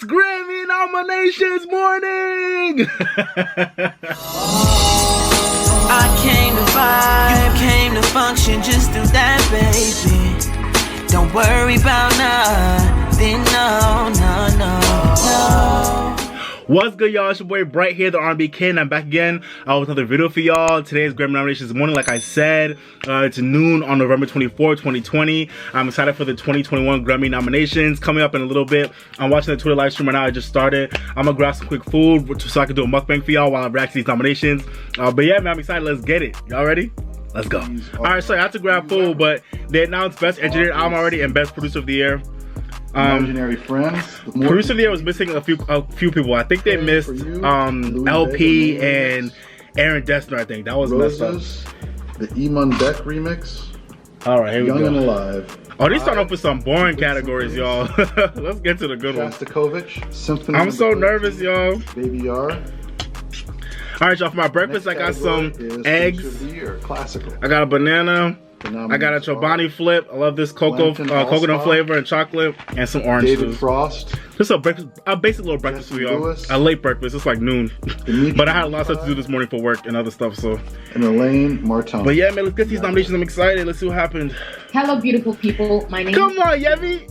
It's Grammy nominations morning! I came to vibe, you came to function, just do that, baby. Don't worry about nothing, no. What's good, y'all? It's your boy Bright here, the R&B King. I'm back again with another video for y'all. Today's Grammy nominations morning, like I said. It's noon on November 24, 2020. I'm excited for the 2021 Grammy nominations coming up in a little bit. I'm watching the Twitter live stream right now. I just started. I'm gonna grab some quick food so I can do a mukbang for y'all while I react to these nominations. But yeah, man, I'm excited. Let's get it. Y'all ready? Let's go. All right, so I have to grab food, but they announced Best Engineered Album already and Best Producer of the Year. Imaginary friends. Producer of the Year was missing a few people. I think they missed LP and Aaron Dessner. I think that was messed up. The Eamon Beck remix. All right, here we go. Young and Alive. Oh, they starting off with some boring categories, y'all. Let's get to the good ones. Shostakovich. Symphony. I'm so nervous, y'all. Baby R. All right, y'all. For my breakfast, I got some eggs. Classical. I got a banana. I got a Chobani flip. I love this coconut flavor and chocolate, and some orange David juice. Frost. Just a basic little breakfast for y'all. A late breakfast. It's like noon, but I had a lot of stuff to do this morning for work and other stuff. So. And Elaine Martin. But yeah, man, let's get these nominations. I'm excited. Let's see what happened. Hello, beautiful people. My name. Come on, Yemi.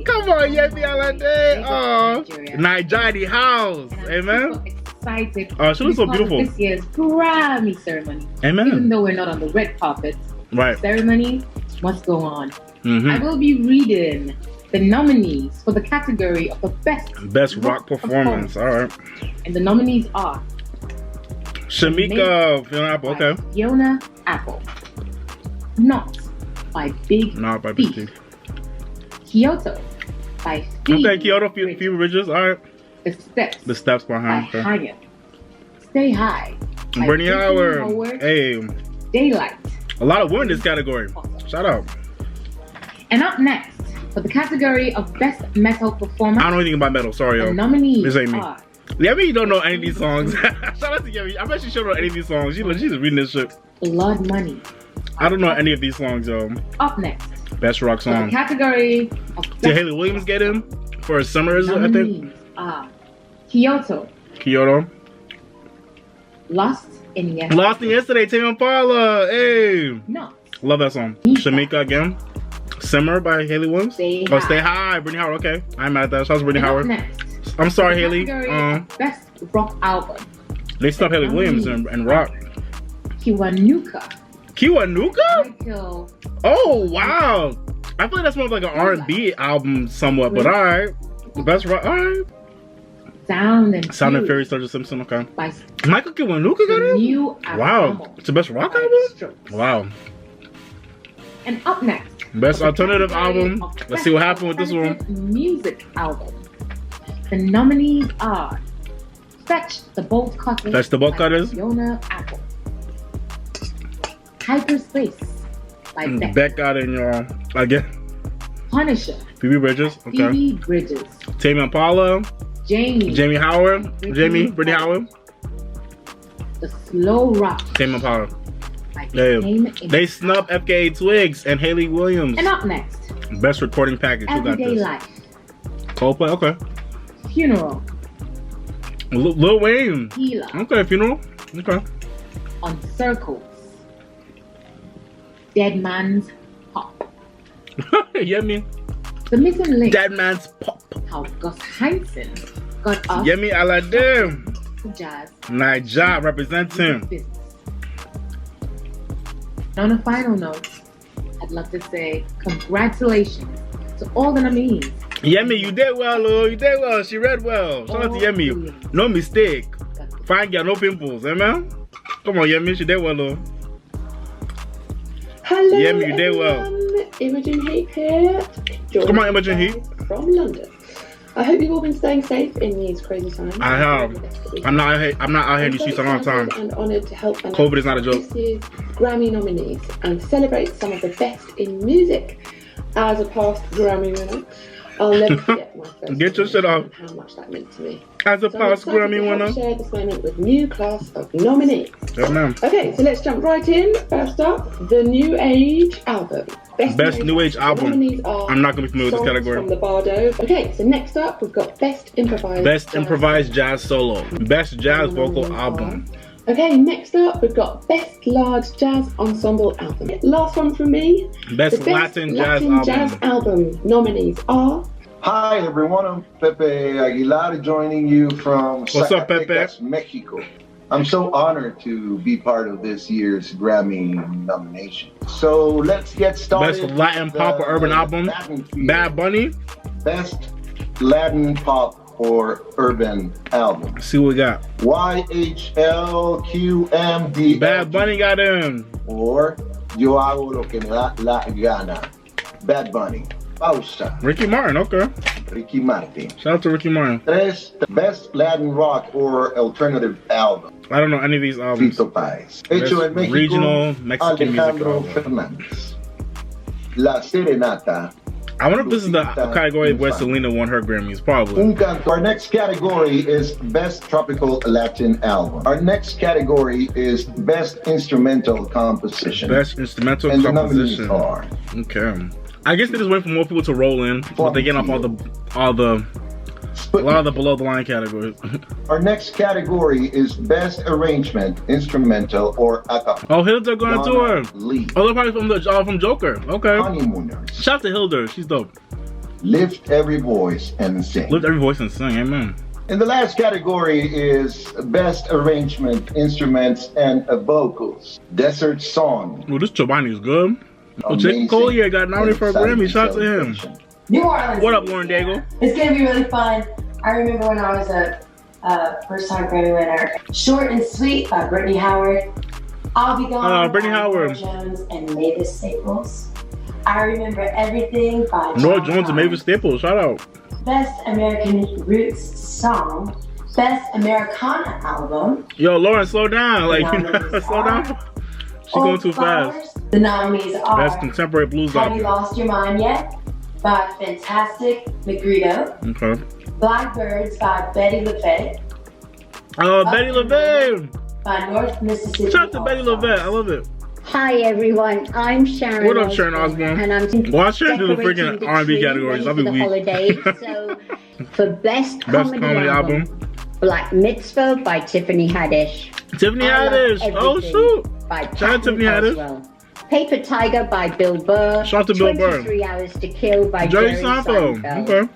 Come on, Yemi Alade. Oh, Nigerian house. Amen. Excited. Oh, she looks so beautiful. This year's Grammy ceremony. Amen. Even though we're not on the red carpet. Right. Ceremony must go on. I will be reading the nominees for the category of the best rock performance. All right. And the nominees are Shamika Fiona Apple. Okay. Fiona Apple. Not by Big. Not by Big T. Kyoto by Phoebe. Okay, Kyoto Phoebe Bridges. All right. The Steps behind. By Hyatt. Stay High. Brittany Howard. Hey. Daylight. A lot of women in this category. Shout out. And up next, for the category of Best Metal Performance. I don't know anything about metal. Sorry, y'all. The nominees this ain't me. are... Yemi, you don't know any of these songs. Shout out to Yemi. I bet she don't know any of these songs. She's just reading this shit. Blood Money. I don't know any of these songs, yo. Up next. Best rock song. For the category of Best... Did Haley Williams get in for Summers, I think? Kyoto. Lost in Yesterday. Lost in Yesterday, Tame Impala. Hey. No. Love that song. Shamika again. Simmer by Haley Williams. Stay High. Brittany Howard. Okay. I'm mad at that. Shout out to Brittany Howard. Next. I'm sorry, Haley. Best rock album. They stopped Haley Williams and rock. Kiwanuka. Oh wow. I feel like that's more of like an R&B album somewhat, but alright. Best rock. Alright. Sound and Fury, Sturgill Simpson. Okay. Michael Kiwanuka got it? Wow. It's the best rock album? Wow. And up next. Best alternative album. Let's see what happened with this one. Music album. The nominees are Fetch the Bolt Cutters. Fetch the Bolt Cutters. Fiona Apple. Hyperspace by Beck. Beck got in, y'all. Again. Punisher. Phoebe Bridges. Okay. Phoebe Bridges. Tame Impala. Jamie Howard. Brittany Howard. The Slow Rock. Tame Impala. They snubbed FKA Twigs and Haley Williams. And up next. Best recording package. Who got this? Life. Coldplay. Okay. Funeral. Lil Wayne. Healer. Okay. Funeral. Okay. On Circles. Dead Man's Pop. Yeah, me. The Missing Link. Dead Man's Pop. How Gus Heinzen got us. Yeah, me. I like them. Jazz. Niger representing. On a final note, I'd love to say congratulations to all the nominees. Yemi, you did well, Lou. You did well. She read well. Shout out to Yemi. No mistake. Fine girl, no pimples. Amen? Come on, Yemi. She did well, Lou. Hello, Yemi, you did well. Imogen Heap here. Come on, Imogen Heap. From London. I hope you've all been staying safe in these crazy times. I have. I'm not out here in the streets all the time. And honoured to help COVID is not a joke. This year's Grammy nominees and celebrate some of the best in music. As a past Grammy winner, I'll never forget my first. Get your shit off. How much that meant to me. As a past Grammy winner. Share this moment with new class of nominees. Yes, ma'am. Okay, so let's jump right in. First up, the New Age album. Best New Age album. Nominees are I'm not gonna be familiar with this Songs category. From the Bardo. Okay, so next up we've got Best Improvised. Best Improvised Jazz Solo. Best Jazz Vocal Nominees Album. are- Okay, next up we've got Best Large Jazz Ensemble Album. Last one from me. Best The Latin Jazz Album nominees are. Hi everyone, I'm Pepe Aguilar joining you from What's up, Pepe? Zacatecas, Mexico. I'm so honored to be part of this year's Grammy nomination. So let's get started. Best Latin with, Pop or Urban Album. Latin field. Bad Bunny. Best Latin Pop or Urban Album. Let's see what we got. YHLQMD. Bad Bunny got in. Or Yo hago lo que me da la gana. Bad Bunny. Pausa. Ricky Martin, okay. Ricky Martin. Shout out to Ricky Martin. Best Latin Rock or Alternative Album. I don't know any of these albums. Fito Páez. Hecho en México. Regional Mexican music Alejandro album. Fernández. La Serenata. I wonder if this is the category where Selena won her Grammys. Probably. Un Canto. Our next category is Best Tropical Latin Album. Our next category is Best Instrumental Composition. Best Instrumental and Composition. The nominees are Okay. I guess they just wait for more people to roll in, but they get off a lot of the below the line categories. Our next category is Best Arrangement, Instrumental or a cappella. Oh, Hilda going to tour. Lee. Oh, they're probably from Joker. Okay. Honeymooners. Shout out to Hilda. She's dope. Lift Every Voice and Sing. Lift every voice and sing. Amen. And the last category is Best Arrangement, Instruments and Vocals. Desert Song. Well, this Chobani's good. Well, Jake Amazing Collier got nominated for a Grammy. Shout out to him. celebration. New Orleans. What up, Lauren Daigle? It's gonna be really fun. I remember when I was a first-time Grammy winner. Short and Sweet by Brittany Howard. I'll Be Gone Brittany by Howard. Norah Jones and Mavis Staples. I Remember Everything by Norah John Jones and Mavis Staples. Shout out. Best American Roots Song. Best Americana Album. Yo, Lauren, slow down. Like, slow down. She's going Old too Flowers. fast. The nominees are Best Contemporary Blues Have You Album. Lost Your Mind Yet? By Fantastic Negrito. Okay. Blackbirds by Betty LaFay. Oh, Betty LaVey. By North Mississippi. Shout out to Betty LaVey. I love it. Hi everyone, I'm Sharon. What up, Sharon Osbourne? And I'm Well, I should do the decorating freaking R&B tree categories. I'll ready be for the weak. holidays. So, for best comedy album, Black Mitzvah by Tiffany Haddish. Tiffany I Love Haddish. Oh, Everything shoot. by Shout out Patton Tiffany Haddish. Oswalt. Paper Tiger by Bill Burr. Shout out to Bill Burr. 23 Hours to Kill by Jerry Jerry Seinfeld. Seinfeld. Okay.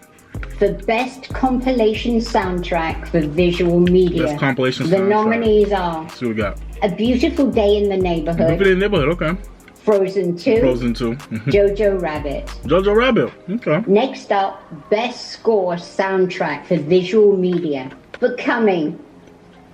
The best compilation soundtrack for visual media. Best compilation The soundtrack. nominees are Let's see what we got. A Beautiful Day in the Neighborhood, Movie in the Neighborhood. Okay. Frozen 2, Frozen 2. Jojo Rabbit. Jojo Rabbit. Okay. Next up, Best Score Soundtrack for Visual Media. Becoming,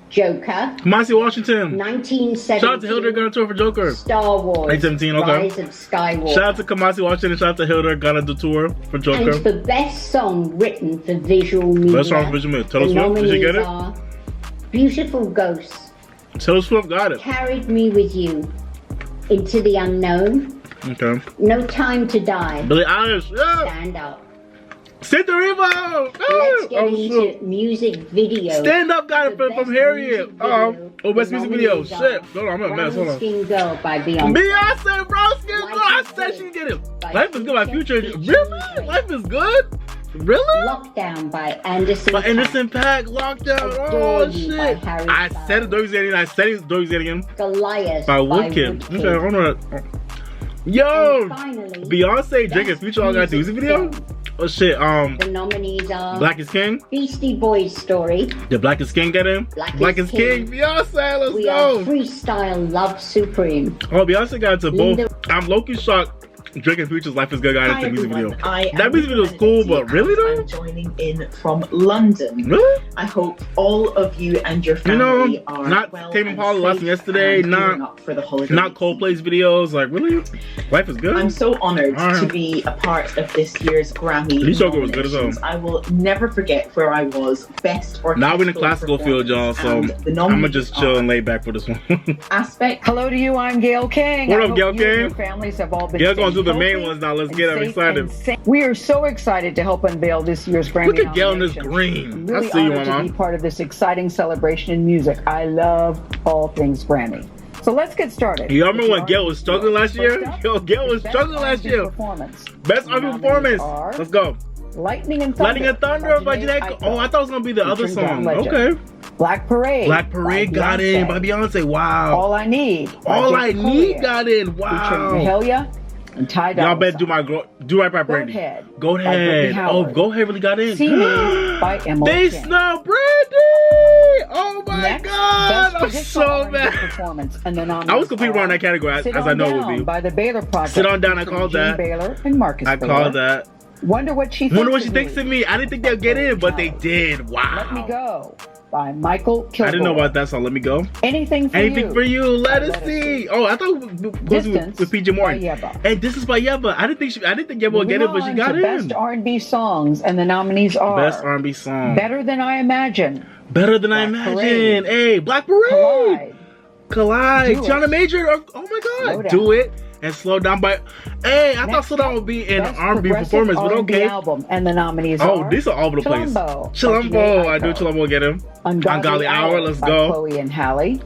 Joker, Kamasi Washington. 1917. Shout out to Hilda got a tour for Joker. Star Wars, 1917, okay. Rise of Skywalker. Shout out to Kamasi Washington. Shout out to Hilda got a tour for Joker. And for Best Song Written for Visual Media, Best song for visual media. Taylor the Swift. Did you get it? nominees are Beautiful Ghosts, Taylor Swift got it. Carried Me With You, Into the Unknown, Okay. No Time to Die, Billie Eilish. Yeah. Stand Up. Sit the Revo. Let's get into Shoot. music video. Stand Up got it The from best Harriet. music video. Best The music video. nominees are Shit. Hold on, I'm a mess. Hold Brown on. Skin Girl by Beyonce. Beyonce, bro, skin girl. I said she get it. Life is good by Future. Really? Life is good? Really? Lockdown by Anderson. By .Paak. Anderson .Paak, Lockdown. Adore Oh, You by shit. Harry I Styles. said it, Dory Zanian. I said it, Dory Zanian. Goliath By Woodkid. Okay, I don't know that. Yo! And finally, Beyonce, Drake, and Future all got the music video? Oh, shit. the nominees are Black is King? Beastie Boys Story. Did Black is King get in? Black is King. Beyonce, let's We Are go. Freestyle Love Supreme. Oh, Beyonce got to both. Linda- I'm low-key shocked. Drake and Future's Life is Good got into the music video. I That am music video is cool, but really though? I'm joining in from London. Really? I hope all of you and your You family know, are not well Tame and Impala lesson safe yesterday, and gearing not- up for the holidays. Not Coldplay's videos. Like, really? Life is good? I'm so honored Alright. to be a part of this year's Grammy. This Joker was good as nominations. well. I will never forget where I was. Best orchestral Now we're in the classical field, y'all, so performance, and the I'm gonna nominees just chill are and lay back for this one. Aspect. Hello to you, I'm Gail King. What I up, hope Gail you and your King? families have all been Gail's gonna do staying the main healthy ones now. Let's and get it. I'm safe excited. and sane. We are so excited to help unveil this year's Grammy Look at Gail in this nominations. green. I'm I really see you, honored to mama. be part of this exciting celebration in music. I love all things Grammy. So let's get started. You remember when Gail was struggling last year? Yo, Gail was struggling last year. Best R&B performance. Let's go. Lightning and Thunder. Lightning and Thunder by Janae Aiko. Oh, I thought it was gonna be the other song. Okay. Black Parade. Black Parade got in by Beyonce. Wow. All I Need. All I Need got in. Wow. Featuring Mahalia and Ty Dolla Y'all better do right by Brandy. Go ahead. Oh, Go Ahead really got in. See Me by Emily They King. snub Brandy. Oh my Next, God. Best I'm Traditional so R&B mad. Performance, and the I was completely wrong in that category, as I know it would be. By the Baylor Project. Sit on Down, I called Gene that. Baylor and Marcus I Baylor. called that. Wonder What She Thinks Wonder What She Thinks of Me. I didn't think they'd get in, but they did. Wow. Let Me Go by Michael Kilgore. I didn't know about that song. Let Me Go. Anything for Anything You. for You. Let us see. Oh, I thought it was with PJ Morton. And this is by Yeba. I didn't think Yeba would get it, but she got in. Best R&B songs, and the nominees are Best R&B song. Better Than I Imagine. Better Than I Imagine. Hey, Black Parade. Collide. Tiana Major. Oh my God. Do It. And Slow Down by. Hey, I thought Slow Down would be an R&B performance, but okay. Album, and the nominees are. are. These are all over the place. Chilombo. I do Chilombo will get him. Ungodly Hour. Let's go. Chloe and Halle.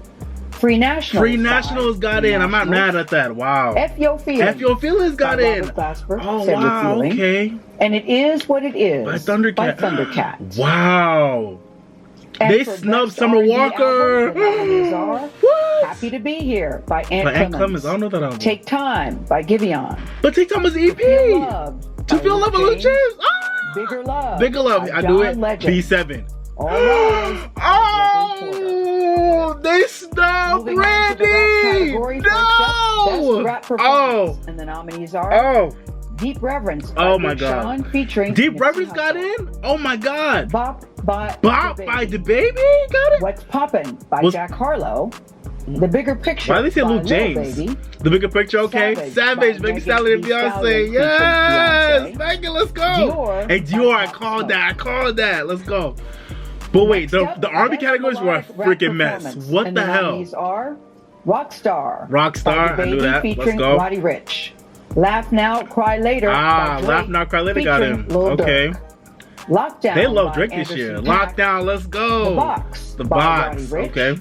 Free Nationals. Free Nationals got in. I'm not mad at that. Wow. F Your Feelings. F Your Feelings got in. Oh wow. Okay. And It Is What It Is by Thundercat. Wow. And they snubbed Summer Walker. What? Happy to Be Here by Ant Clemens. I don't know that album. Take Time by Giveon. But Take Time is EP. To Feel Love by Lil James. Bigger Love. Bigger Love. I do it. B7. All right. Oh, they snubbed Brandy. No. Best Rap Performance. And the nominees are. Deep Reverence. Oh my God. Sean featuring Deep Reverence got in? Oh my God. Bop by the Baby got it? What's Poppin' by Jack Harlow. The Bigger Picture. Why did they say Luke James? The Bigger Picture, okay. Savage, Megan Stallion and Beyonce. Yes. Megan, let's go. Dior. Hey, Dior, I called that. Let's go. But wait, the R&B categories were a freaking mess. What the hell? These are Rockstar. Rockstar, I knew that. Let's go. Roddy Ricch. Laugh Now, Cry Later. Laugh Now, Cry Later got in. Okay. Lockdown. They love Drake this year. Lockdown, let's go. The Box. Okay.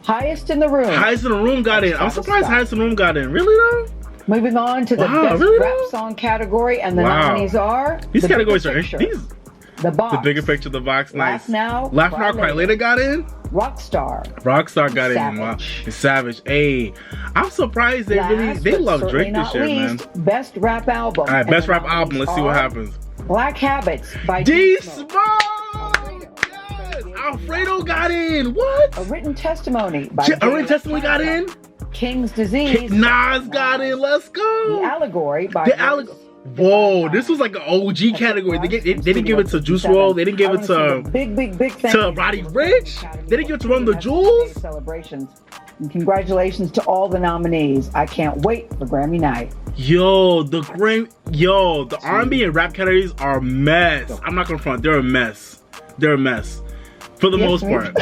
Highest in the Room. Highest in the Room got in. I'm surprised Highest in the Room got in. Really though? Moving on to the best rap song category, and the nominees are. These categories are interesting. The Box. The Bigger Picture, The Box, nice. Laugh Now, Cry Later got in. Rockstar got in. Wow. It's Savage. Hey, I'm surprised they love Drake this year, man. Best Rap Album. All right, Best Rap Album. Let's see what happens. Black Habits by D Smoke. Yes. Alfredo got in. What? A Written Testimony by A Written Testimony got in. King's Disease. Nas got in. Let's go. The Allegory by Whoa, this was like an OG category. They didn't give it to Juice WRLD. They didn't give it to Roddy Ricch. They didn't give it to Run the Jewels. Celebrations. And congratulations to all the nominees. I can't wait for Grammy night. The R&B and rap categories are a mess. I'm not gonna front. They're a mess. For the most part.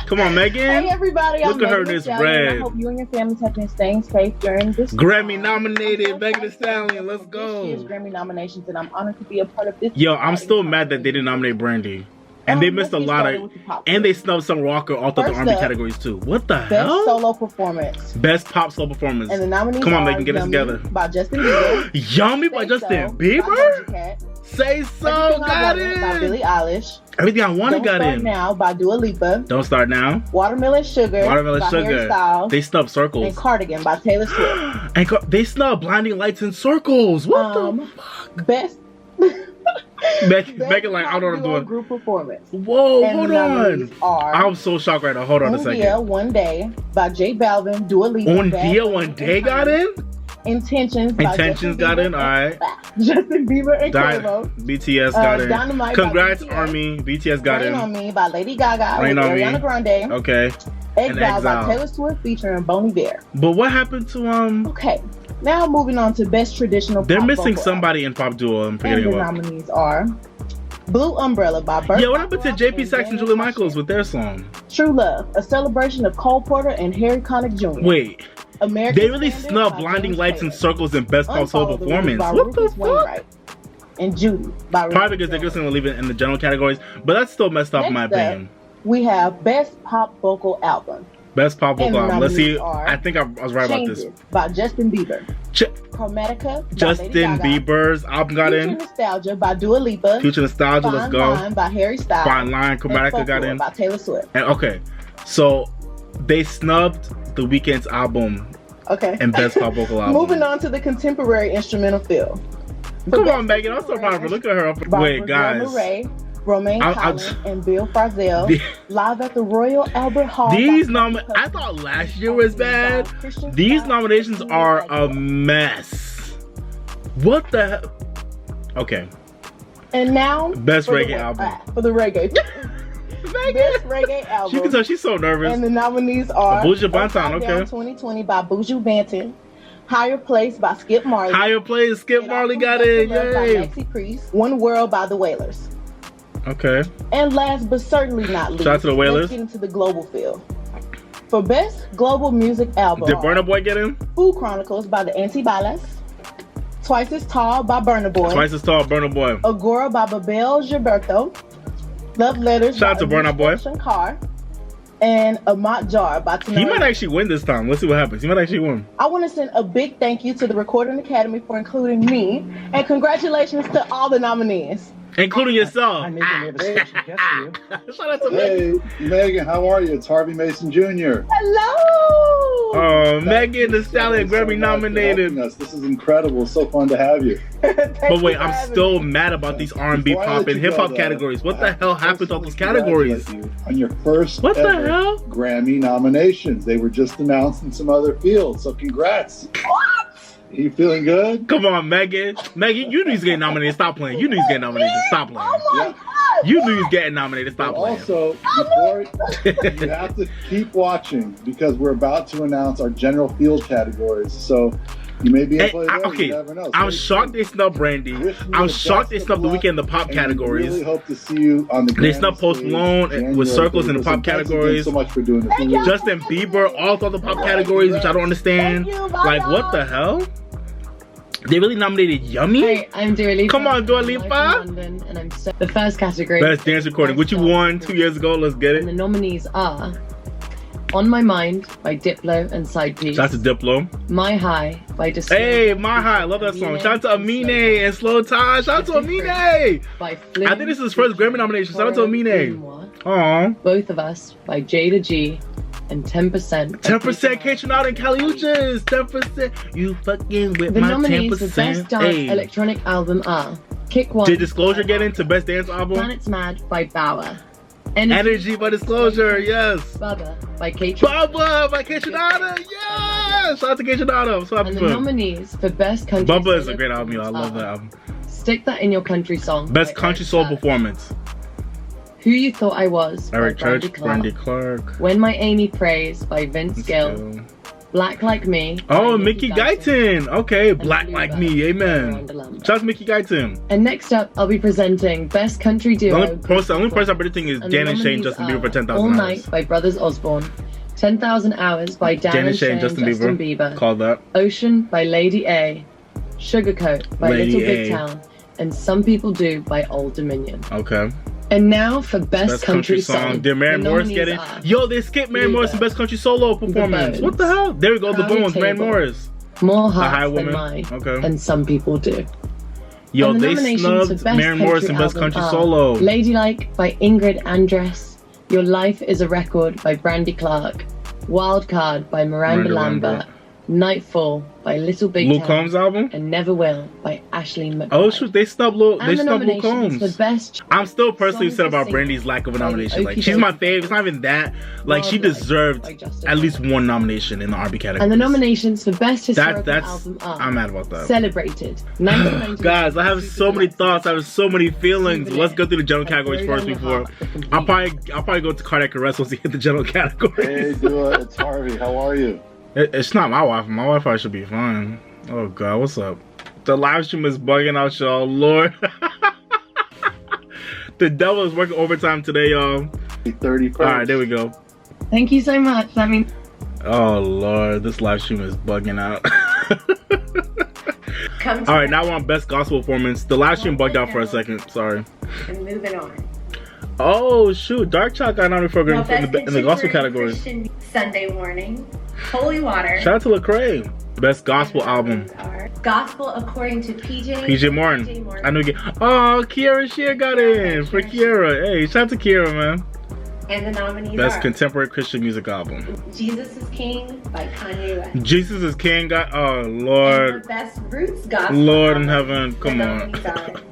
Come on, Megan. Hey, everybody. Look at her in this bread. I hope you and your families have been staying safe during this Grammy nominated Megan Thee Stallion. Let's go. This year's Grammy nominations, and I'm honored to be a part of this. Yo, I'm still mad that they didn't nominate Brandy. And they missed a lot of. And they snubbed Summer Walker all through the R&B categories too. What the hell? Best solo performance. Best pop solo performance. And the nominees Come on, Megan, get it together. By Justin Bieber. Yummy by Justin Bieber? Say So got in. By Billie Eilish. Everything I Wanted got in. Don't Start Now by Dua Lipa. Don't Start Now. Watermelon Sugar. By Harry Styles. They snubbed Circles. And Cardigan by Taylor Swift. And they snubbed Blinding Lights and Circles. What the fuck? Best. Megan, like, I don't know what I'm doing. Group performance. Whoa, hold on. I'm so shocked right now. Hold on a second. Un Dia One Day by J Balvin, Dua Lipa. Un Dia One Day got in? Intentions got in, alright. Justin Bieber and Quavo. BTS got in. Dynamite Congrats, by BTS. Army. BTS got Rain in. on Me by Lady Gaga with Ariana Grande. Okay. Exile by Taylor Swift featuring Boney Bear. But what happened to Okay. Now moving on to Best Traditional They're Pop missing Vocal somebody in Pop Duo. I'm forgetting and the about. nominees are Blue Umbrella by Burt. Yeah, what happened to JP Saxe and Julia Michaels with their song? True Love, a celebration of Cole Porter and Harry Connick Jr. Wait. American They really Standard snubbed by Blinding James Lights Taylor. and Circles and Best Pop Soul Unfollowed Performance. by What the Rufus fuck? Wainwright. And Judy by Probably because they're just going to leave it in the general categories, but that's still messed up in my opinion. We have Best Pop Vocal Album. Best pop And vocal the album. Let's see. nominees are I think I was right about this. Changes by Justin Bieber. Chromatica by Lady Justin Gaga. Bieber's album got Future in. Nostalgia by Dua Lipa. Future Nostalgia, let's Fine go. Line by Harry Styles. Fine Line, and Chromatica got Folklore in. by Taylor Swift. And okay, so they snubbed The Weeknd's album Okay. and best pop vocal album. Moving on to the contemporary instrumental field. Come on, Megan. I'm so proud of her. Look at her. By Wait, Brazil guys. Murray, Romaine Collins, and Bill Farzell. The- Live at the Royal Albert Hall. These I thought last year was bad. These nominations are a mess. What the hell? Okay. And now Best for the reggae album. For the reggae. Best reggae album. She can tell she's so nervous. And the nominees are Buju Banton, Upside okay. Down 2020 by Buju Banton. Higher Place by Skip Marley. Higher Place, Skip Marley got it. in. By Yay. Lexi Priest. One World by the Wailers. Okay. And last but certainly not least, Shout out to the Wailers. let's get into the global field. For Best Global Music Album, Did Burna Boy get in? Food Chronicles by the Antibalas. Twice as Tall by Burna Boy. Twice as Tall, Burna Boy. Agora by Babel Gilberto. Love Letters Shout out by to Burna Boy. Shankar. And Amat Jar by Tanari. He might actually win this time. Let's see what happens. He might actually win. I want to send a big thank you to the Recording Academy for including me, and congratulations to all the nominees. Including yourself. I need to make a special guest for you. Shout out to Megan. Hey, Megan, how are you? It's Harvey Mason Jr. Hello! Oh, Megan Thee Stallion Grammy nominated. This is incredible. So fun to have you. But wait, I'm still mad about these R&B, Before I pop, let and you go, hip hop though, categories. What the I hell happened to all those categories? congratulate you on your first What the ever hell? Grammy nominations. They were just announced in some other fields, so congrats. What? You feeling good? Come on, Megan. Megan, you knew he's getting nominated. Stop playing. You knew he's getting nominated. Stop playing. Oh my God! You knew he's getting nominated. Stop playing. Also, before you have to keep watching because we're about to announce our general field categories. So you may be able to play those. Okay, You never know. I'm shocked they snubbed Brandy. I'm shocked they snubbed The Weeknd in the pop And categories. We really hope to see you on the They Grammy snubbed Post stage Malone January with circles in the 30th. pop Thanks again categories. so much for doing this. Justin Bieber, all the pop categories, which I don't understand. Thank you, Like, what the hell? They really nominated Yummy? Hey, I'm Dua Lipa. Come on, Dua I'm Lipa. from London, and I'm the first category. Best dance recording, which you won 2 years ago. Let's get And the it. nominees are On My Mind by Diplo and Side Piece. Shout out to Diplo. My High by Disclosure. Hey, My High, I love that song. Shout out to Amine and Slow Tie. Shout out to Amine. I By think this is his first Grammy nomination. Shout out to Amine. Aw. Both of Us by Jada G and 10%. 10% Kitchen Out and Cali Uchis. 10%. You fucking with The my nominees 10%. for Best Dance Hey. Electronic Album are Kick One. Did Disclosure get into Best Dance Album? Planets Mad by Bauer. Energy by Disclosure, yes. Bubba by Kate. Bubba by Kitchenada, yes! Shout out to Kitchenada. I'm so happy And for the him. nominees for Best Country Bubba is Solo a great album, yo. I love are that album. Stick That in Your Country Song. Best by Country Eric Soul Church. Performance. Who You Thought I Was by Eric Brandy Church, Clark. Brandy Clark. When My Amy Prays by Vince Gill. Black Like Me. Oh, by Mickey Guyton. Okay, Black Like Me, amen. Wonderland. Shout out to Mickey Guyton. And next up, I'll be presenting Best Country The Duo. only person I'm predicting is And Jan the and Shane, nominees Justin are Bieber for 10,000 All hours. Night by Brothers Osborne. 10,000 Hours by Dan Jan and Shane, Justin Bieber. Call that. Ocean by Lady A. Sugarcoat by Lady Little Big A. Town. And Some People Do by Old Dominion. Okay. And now for Best Country Song. Did Maren The Morris get in? nominees are Yo, they skipped Maren Morris in Best Country Solo performance. What the hell? There we go, The Crowded Bones, Maren Table, Morris. More The High Hearts Than Woman. Mine. Okay. And Some People Do. Yo, And the they nominations snubbed for Best Maren Morris in Country Best Album Country are Solo. Ladylike by Ingrid Andress. Your Life is a Record by Brandy Clark. Wildcard by Miranda Lambert. Nightfall by Little Big Luke Town. Combs album? And Never Will by Ashley McBride. Oh shoot, they snubbed Luke And the Luke nominations Combs. for Best I'm still personally upset Song about to Brandy's lack of a nomination. Like, Okie she's my Dokie. fave. It's not even that. Like, she deserved at least one nomination in the R&B category. And the nominations for Best Historical that's Album are I'm mad about that. Celebrated. 1990. Guys, I have so many thoughts. I have so many feelings. Let's go through the general categories first before I'll probably go to cardiac arrest once we hit the general categories. Hey, Dua, it's Harvey. How are you? It's not my Wi-Fi. My Wi-Fi should be fine. Oh god, what's up? The live stream is bugging out, y'all. Lord. The devil is working overtime today, y'all. 31st. Alright, there we go. Thank you so much. That means Oh lord, this live stream is bugging out. Alright, now we're on Best Gospel Performance. The live stream bugged out for a second. Sorry. And moving on. Oh shoot, Dark Child got nominated for Well, in the gospel category. Christian Sunday Morning, Holy Water. Shout out to Lecrae. Best gospel album. Gospel according to PJ. PJ Morton. I knew. Oh, Kiara Shear got in for Kiara. Hey, shout out to Kiara, man. And the nominees Best are contemporary Christian music album. Jesus is King by Kanye West. Jesus is King got. Oh Lord. And the Best Roots Gospel Lord in album. heaven, come on.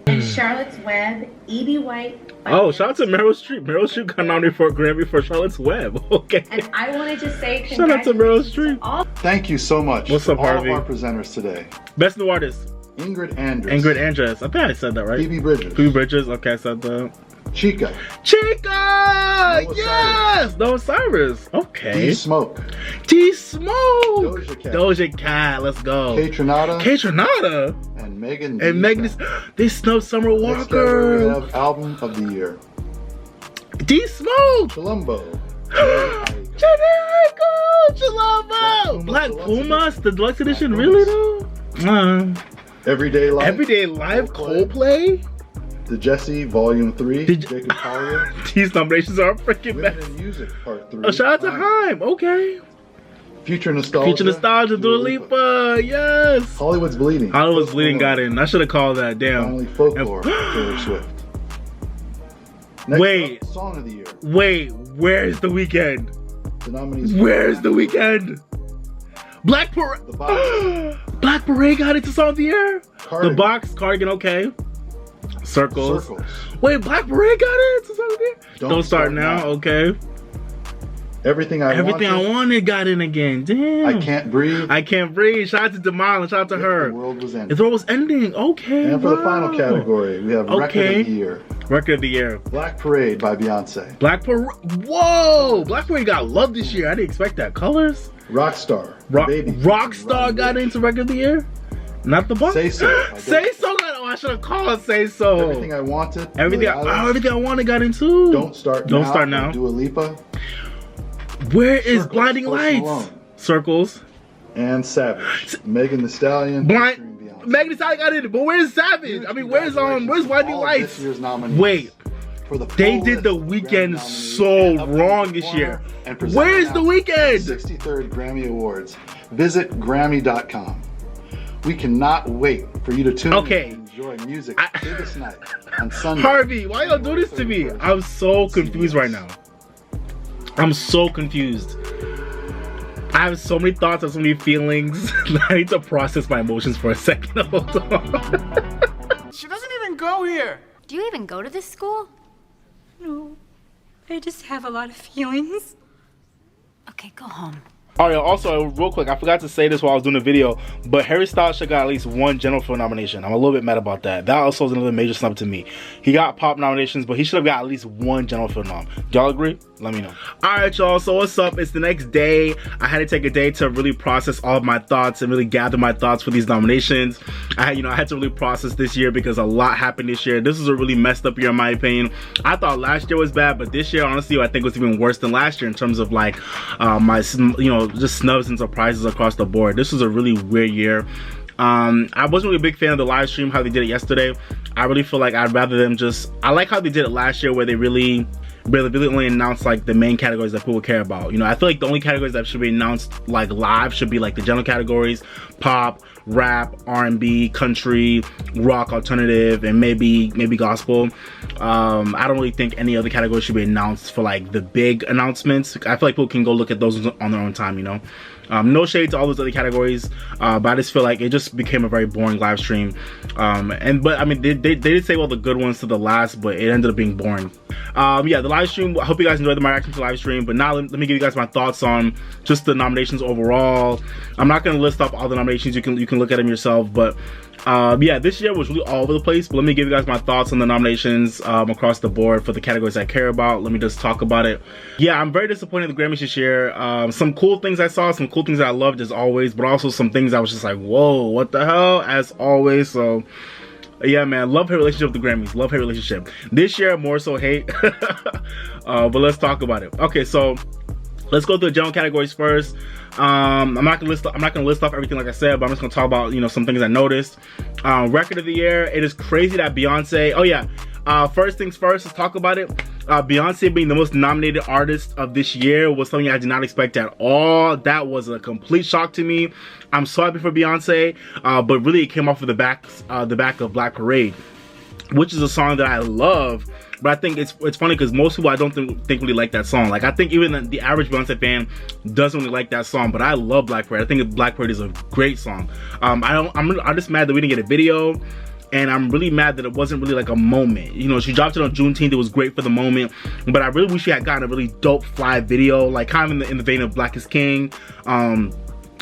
And Charlotte's Web, E.B. White. Oh, shout out to Meryl Streep. Meryl Streep got nominated for a Grammy for Charlotte's Web. Okay. And I wanted to say shout out to Meryl Streep. Thank you so much. What's up, to all Harvey? of our presenters today. Best new artist. Ingrid Andress. Ingrid Andress. I think I said that right. Phoebe Bridgers. Phoebe Bridgers. Okay, I said that. Chica. Chica! Yes! Noah Cyrus. Okay. D-Smoke. D-Smoke! Doja Cat. Doja Cat. Let's go. K-Tronada. K-Tronada. And Megan. And Megan. They snubbed Summer Walker. We have Album of the Year. D-Smoke. Columbo. Chilombo. Black Pumas. The deluxe edition. Really though? Everyday Life. Everyday Life. Coldplay. The Jesse Volume 3, Jacob Collier. These nominations are freaking Women best. in Music Part 3. Oh, shout out to Haim. Okay. Future Nostalgia. Future Nostalgia, Dua Lipa. Yes. Hollywood's Bleeding. Hollywood's Bleeding got in. I should have called that. Damn. Finally, Folklore. Taylor Swift. Next Wait. up, Song of the Year. Wait. Where's The Weeknd? The nominees. Where's The Weeknd? Black Parade. The Box. Black Parade got into Song of the Year. Cardigan. The Box. Cardigan. Okay. Circles. Wait, Black Parade got into Song of the Year. Don't start now. Okay. Everything I Wanted got in again. Damn. I Can't Breathe. I Can't breathe. Shout out to Demol. Shout out to her. The World Was Ending. If the world was ending. Okay. And for the final category, we have Record of the Year. Record of the Year. Black Parade by Beyonce. Black Parade. Whoa! Black Parade got love this year. I didn't expect that. Colors. Rockstar. Baby. Rockstar got into Record of the Year. Not the box. Say So. Say So got. Oh, I should have called Say So. Everything I Wanted. Everything I Wanted got into. Don't Start Now. Dua Lipa. Where is Blinding Lights? Malone. Circles. And Savage. Megan Thee Stallion. Megan Thee Stallion got in, but where's Savage? I mean, where's Blinding Lights? Wait. They did The Weeknd so wrong this year. Where's The Weeknd? 63rd Grammy Awards. Visit Grammy.com. We cannot wait for you to tune in and enjoy music this night on Sunday. Harvey, why y'all do this to me? I'm so confused right now. I'm so confused. I have so many thoughts and so many feelings. I need to process my emotions for a second. Hold on. She doesn't even go here. Do you even go to this school? No, I just have a lot of feelings. Okay, go home. Oh yeah, also real quick, I forgot to say this while I was doing the video, but Harry Styles should got at least one general film nomination. I'm a little bit mad about that. That also was another major snub to me. He got pop nominations, but he should have got at least one general film nom. Y'all agree? Let me know. Alright y'all, so what's up? It's the next day. I had to take a day to really process all of my thoughts and really gather my thoughts for these nominations. I had to really process this year because a lot happened this year. This was a really messed up year in my opinion. I thought last year was bad, but this year honestly I think was even worse than last year in terms of like my just snubs and surprises across the board. This was a really weird year. I wasn't really a big fan of the live stream, how they did it yesterday. I really feel like I'd rather them I like how they did it last year where they really only announced like the main categories that people care about. I feel like the only categories that should be announced like live should be like the general categories: pop, rap, R&B, country, rock, alternative, and maybe gospel. I don't really think any other category should be announced for like the big announcements. I feel like people can go look at those on their own time, no shade to all those other categories, but I just feel like it just became a very boring live stream. But I mean, they did say all the good ones to the last, but it ended up being boring. Yeah, the live stream, I hope you guys enjoyed my reaction to the live stream, but now let me give you guys my thoughts on just the nominations overall. I'm not going to list off all the nominations, you can look at them yourself, but yeah, this year was really all over the place, but let me give you guys my thoughts on the nominations across the board for the categories I care about. Let me just talk about it. Yeah, I'm very disappointed in the Grammys this year. Some cool things I saw, some cool things I loved as always, but also some things I was just like, whoa, what the hell, as always. So yeah, man, love-hate relationship with the Grammys, love-hate relationship. This year, more so hate, but let's talk about it. Okay, so let's go through the general categories first. I'm not gonna list off everything like I said, but I'm just gonna talk about some things I noticed. Record of the year, it is crazy that Beyonce. Oh yeah, first things first, let's talk about it. Beyonce being the most nominated artist of this year was something I did not expect at all. That was a complete shock to me. I'm so happy for Beyonce, but really it came off of the back of Black Parade, which is a song that I love. But I think it's funny because most people I don't think really like that song. Like, I think even the average Beyonce fan doesn't really like that song, but I love Black Parade. I think Black Parade is a great song. I'm just mad that we didn't get a video. And I'm really mad that it wasn't really like a moment. You know, she dropped it on Juneteenth. It was great for the moment. But I really wish she had gotten a really dope fly video, like kind of in the vein of Black is King.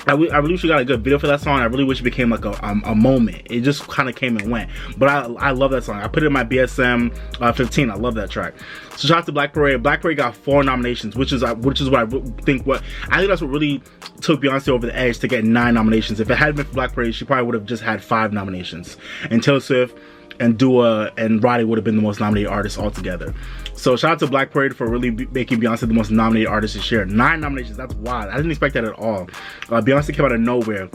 I really wish we got a good video for that song. I really wish it became like a moment. It just kind of came and went. But I love that song. I put it in my BSM 15. I love that track. So shout out to Black Parade. Black Parade got 4 nominations, which is what I think that's what really took Beyonce over the edge to get 9 nominations. If it hadn't been for Black Parade, she probably would have just had 5 nominations. And Taylor Swift and Dua and Roddy would have been the most nominated artists altogether. So shout out to Black Parade for really making Beyonce the most nominated artist this year. 9 nominations, that's wild. I didn't expect that at all. Beyonce came out of nowhere.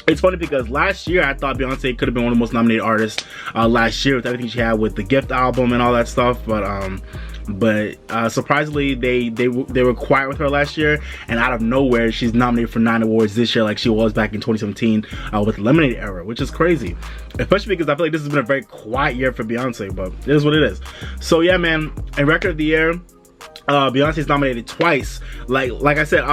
It's funny because last year I thought Beyonce could have been one of the most nominated artists last year with everything she had with the Gift album and all that stuff, but surprisingly they were quiet with her last year, and out of nowhere she's nominated for 9 awards this year like she was back in 2017 with Lemonade Era, which is crazy, especially because I feel like this has been a very quiet year for Beyonce, but it is what it is. So yeah, man, in Record of the Year, Beyonce's nominated twice. Like I said,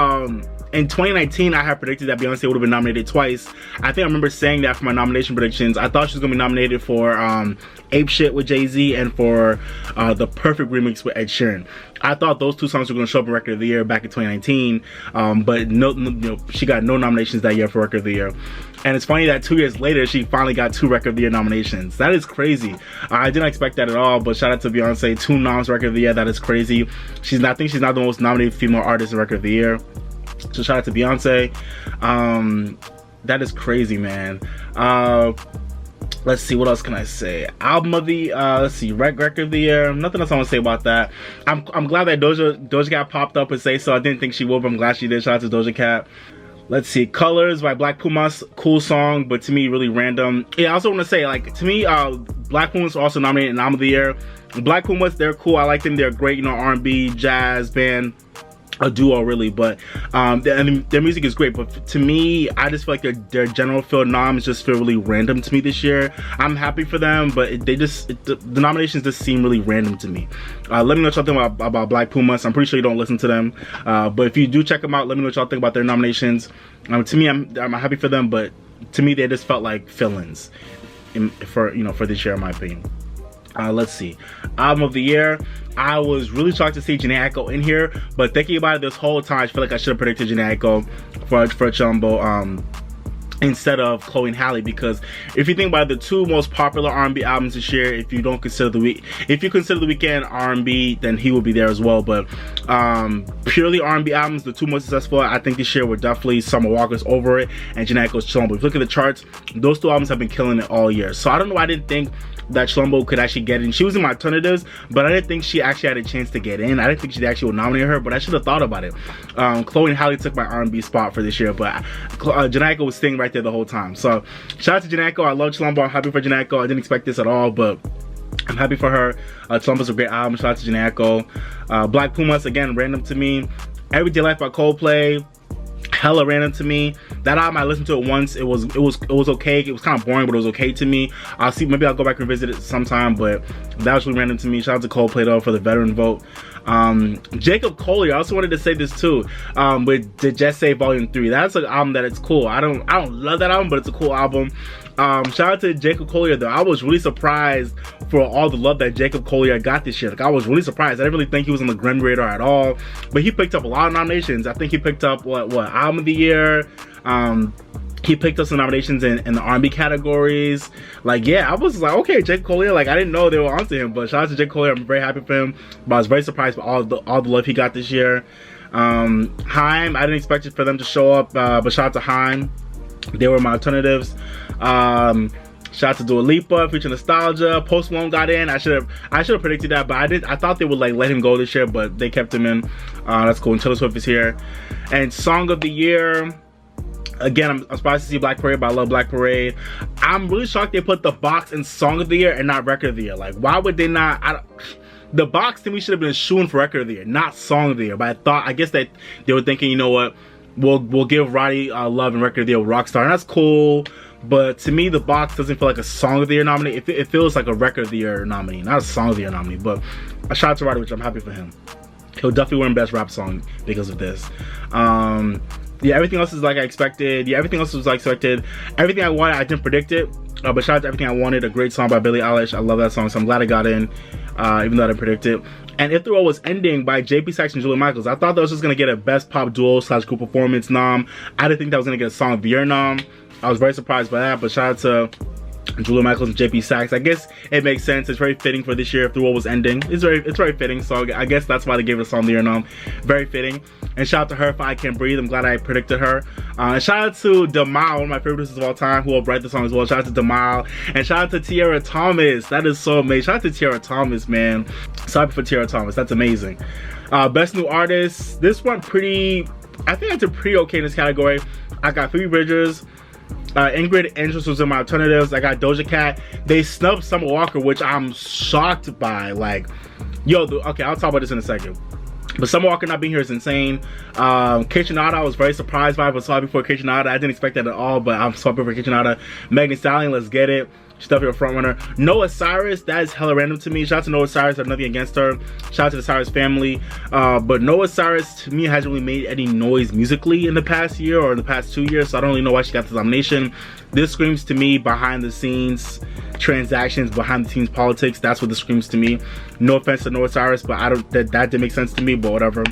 in 2019, I had predicted that Beyonce would have been nominated twice. I think I remember saying that for my nomination predictions. I thought she was going to be nominated for Ape Shit with Jay-Z and for The Perfect Remix with Ed Sheeran. I thought those 2 songs were going to show up in Record of the Year back in 2019, but no, she got no nominations that year for Record of the Year. And it's funny that 2 years later, she finally got 2 Record of the Year nominations. That is crazy. I didn't expect that at all, but shout out to Beyonce. 2 noms Record of the Year, that is crazy. I think she's not the most nominated female artist in Record of the Year. So shout out to Beyonce. That is crazy, man. Let's see, what else can I say? Album of the let's see, Record of the Year. Nothing else I want to say about that. I'm glad that Doja Cat popped up and say so. I didn't think she would, but I'm glad she did. Shout out to Doja Cat. Let's see, Colors by Black Pumas, cool song, but to me really random. Yeah, I also want to say, like, to me, Black Pumas are also nominated in Album of the Year. Black Pumas, they're cool. I like them. They're great, you know, R&B, jazz band. A duo, really, but their music is great, but to me, I just feel like their general field noms just feel really random to me this year. I'm happy for them, but the nominations just seem really random to me. Let me know what y'all think about Black Pumas. I'm pretty sure you don't listen to them, but if you do check them out, let me know what y'all think about their nominations. To me, I'm happy for them, but to me, they just felt like fill-ins for this year, in my opinion. Let's see, Album of the Year. I was really shocked to see Jhené Aiko in here, but thinking about it this whole time, I feel like I should have predicted Jhené Aiko for Jumbo instead of Chloe and Halle, because if you think about it, the 2 most popular R&B albums this year, if you consider the Weeknd R&B, then he will be there as well. But purely R&B albums, the 2 most successful, I think this year were definitely Summer Walker's Over It and Jhené Aiko's Chumbo. If you look at the charts, those 2 albums have been killing it all year. So I don't know why I didn't think that Chumbo could actually get in. She was in my alternatives, but I didn't think she actually had a chance to get in. I didn't think she actually would nominate her, but I should have thought about it. Chloe and Halle took my R&B spot for this year, but Jhené Aiko was staying right there the whole time. So shout out to Jhené Aiko. I love Chumbo. I'm happy for Jhené Aiko. I didn't expect this at all, but I'm happy for her. Chumbo's a great album. Shout out to Jhené Aiko. Black Pumas, again, random to me. Everyday Life by Coldplay, hella random to me. That album, I listened to it once. It was okay. It was kind of boring, but it was okay to me. I'll see. Maybe I'll go back and revisit it sometime. But that was really random to me. Shout out to Coldplay though for the veteran vote. Jacob Collier. I also wanted to say this too. With the Just Say Volume 3. That's an album that it's cool. I don't love that album, but it's a cool album. Shout out to Jacob Collier though. I was really surprised for all the love that Jacob Collier got this year. Like, I was really surprised. I didn't really think he was on the Grammy radar at all. But he picked up a lot of nominations. I think he picked up what Album of the Year. He picked up some nominations in the R&B categories. Like, yeah, I was like, okay, Jacob Collier. Like, I didn't know they were onto him. But shout out to Jacob Collier. I'm very happy for him. But I was very surprised by all the love he got this year. Haim, I didn't expect it for them to show up. But shout out to Haim. They were my alternatives. Shout out to Dua Lipa featuring Nostalgia. Post Malone got in. I should have predicted that, but I thought they would like let him go this year, but they kept him in. That's cool. And Taylor Swift is here. And Song of the Year. Again, I'm surprised to see Black Parade, but I love Black Parade. I'm really shocked they put The Box in Song of the Year and not Record of the Year. Like, why would they not? The Box to me should have been a shoo-in for record of the year, not song of the year. But I guess that they were thinking, you know what, we'll give Roddy Love and record of the year with Rockstar, and that's cool. But to me, The Box doesn't feel like a song of the year nominee. It feels like a record of the year nominee, not a song of the year nominee. But a shout out to Roddy, which I'm happy for him. He'll definitely win Best Rap Song because of this. Yeah, everything else is like I expected. Yeah, everything else was like expected. Everything I wanted, I didn't predict it. But shout out to Everything I Wanted, a great song by Billie Eilish. I love that song, so I'm glad I got in, even though I didn't predict it. And If the World Was Ending by JP Saxe and Julia Michaels. I thought that was just gonna get a Best Pop Duo / Group Performance nom. I didn't think that was gonna get a Song of the Year nom. I was very surprised by that, but shout out to Julia Michaels and JP Saxe. I guess it makes sense. It's very fitting for this year. If the World Was Ending, it's very fitting. So I guess that's why they gave it a Song of the Year nom. Very fitting. And shout out to her for I Can't Breathe. I'm glad I predicted her. And shout out to Demal, one of my favorites of all time, who will write the song as well. Shout out to Demal. And shout out to Tiara Thomas. That is so amazing. Shout out to Tiara Thomas, man. So happy for Tiara Thomas. That's amazing. Best New Artist. This one pretty, I think I did pretty okay in this category. I got Phoebe Bridgers. Ingrid Andress was in my alternatives. I got Doja Cat. They snubbed Summer Walker, which I'm shocked by. Like, yo, okay, I'll talk about this in a second. But Summer Walker not being here is insane. Kitchenada, I was very surprised by, but so happy for Kitchenada. I didn't expect that at all, but I'm so happy for Kitchenada. Megan Thee Stallion, let's get it. She's definitely a front runner. Noah Cyrus, that is hella random to me. Shout out to Noah Cyrus, I have nothing against her. Shout out to the Cyrus family. But Noah Cyrus, to me, hasn't really made any noise musically in the past year or in the past 2 years, so I don't really know why she got this nomination. This screams to me behind the scenes transactions, behind the scenes politics. That's what this screams to me. No offense to Noah Cyrus, but I don't, that didn't make sense to me, but whatever.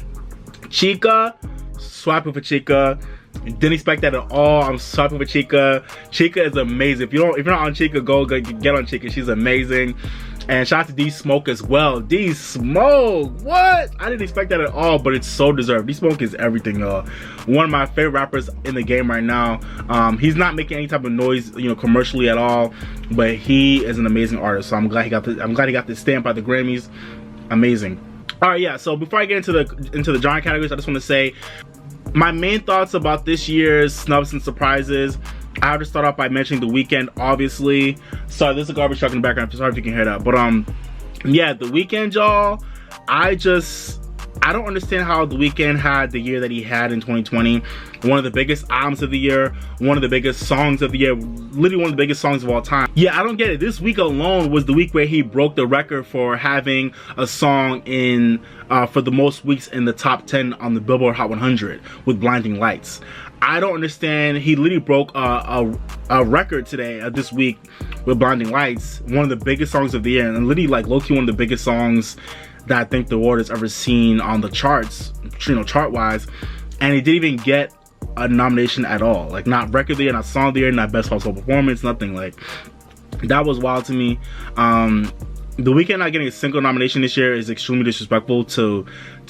Chica, swapping for Chica. Didn't expect that at all. I'm swapping for Chica. Chica is amazing. If you're not on Chica, go get on Chica. She's amazing. And shout out to D Smoke as well. D Smoke, what? I didn't expect that at all, but it's so deserved. D Smoke is everything, y'all. One of my favorite rappers in the game right now. He's not making any type of noise, you know, commercially at all, but he is an amazing artist. So I'm glad he got this stamp by the Grammys. Amazing. All right, yeah. So before I get into the genre categories, I just want to say my main thoughts about this year's snubs and surprises. I have to start off by mentioning The Weeknd, obviously. Sorry, there's a garbage truck in the background. Sorry if you can hear that. But yeah, The Weeknd, y'all. I don't understand how The Weeknd had the year that he had in 2020. One of the biggest albums of the year, one of the biggest songs of the year, literally one of the biggest songs of all time. Yeah, I don't get it. This week alone was the week where he broke the record for having a song in for the most weeks in the top 10 on the Billboard Hot 100 with Blinding Lights. I don't understand. He literally broke a record today, this week, with Blinding Lights, one of the biggest songs of the year, and literally like low-key one of the biggest songs that I think the world has ever seen on the charts, you know, chart-wise. And he didn't even get a nomination at all. Like, not record of the year, not song of the year, not best household performance, nothing. Like, that was wild to me. The Weeknd not getting a single nomination this year is extremely disrespectful to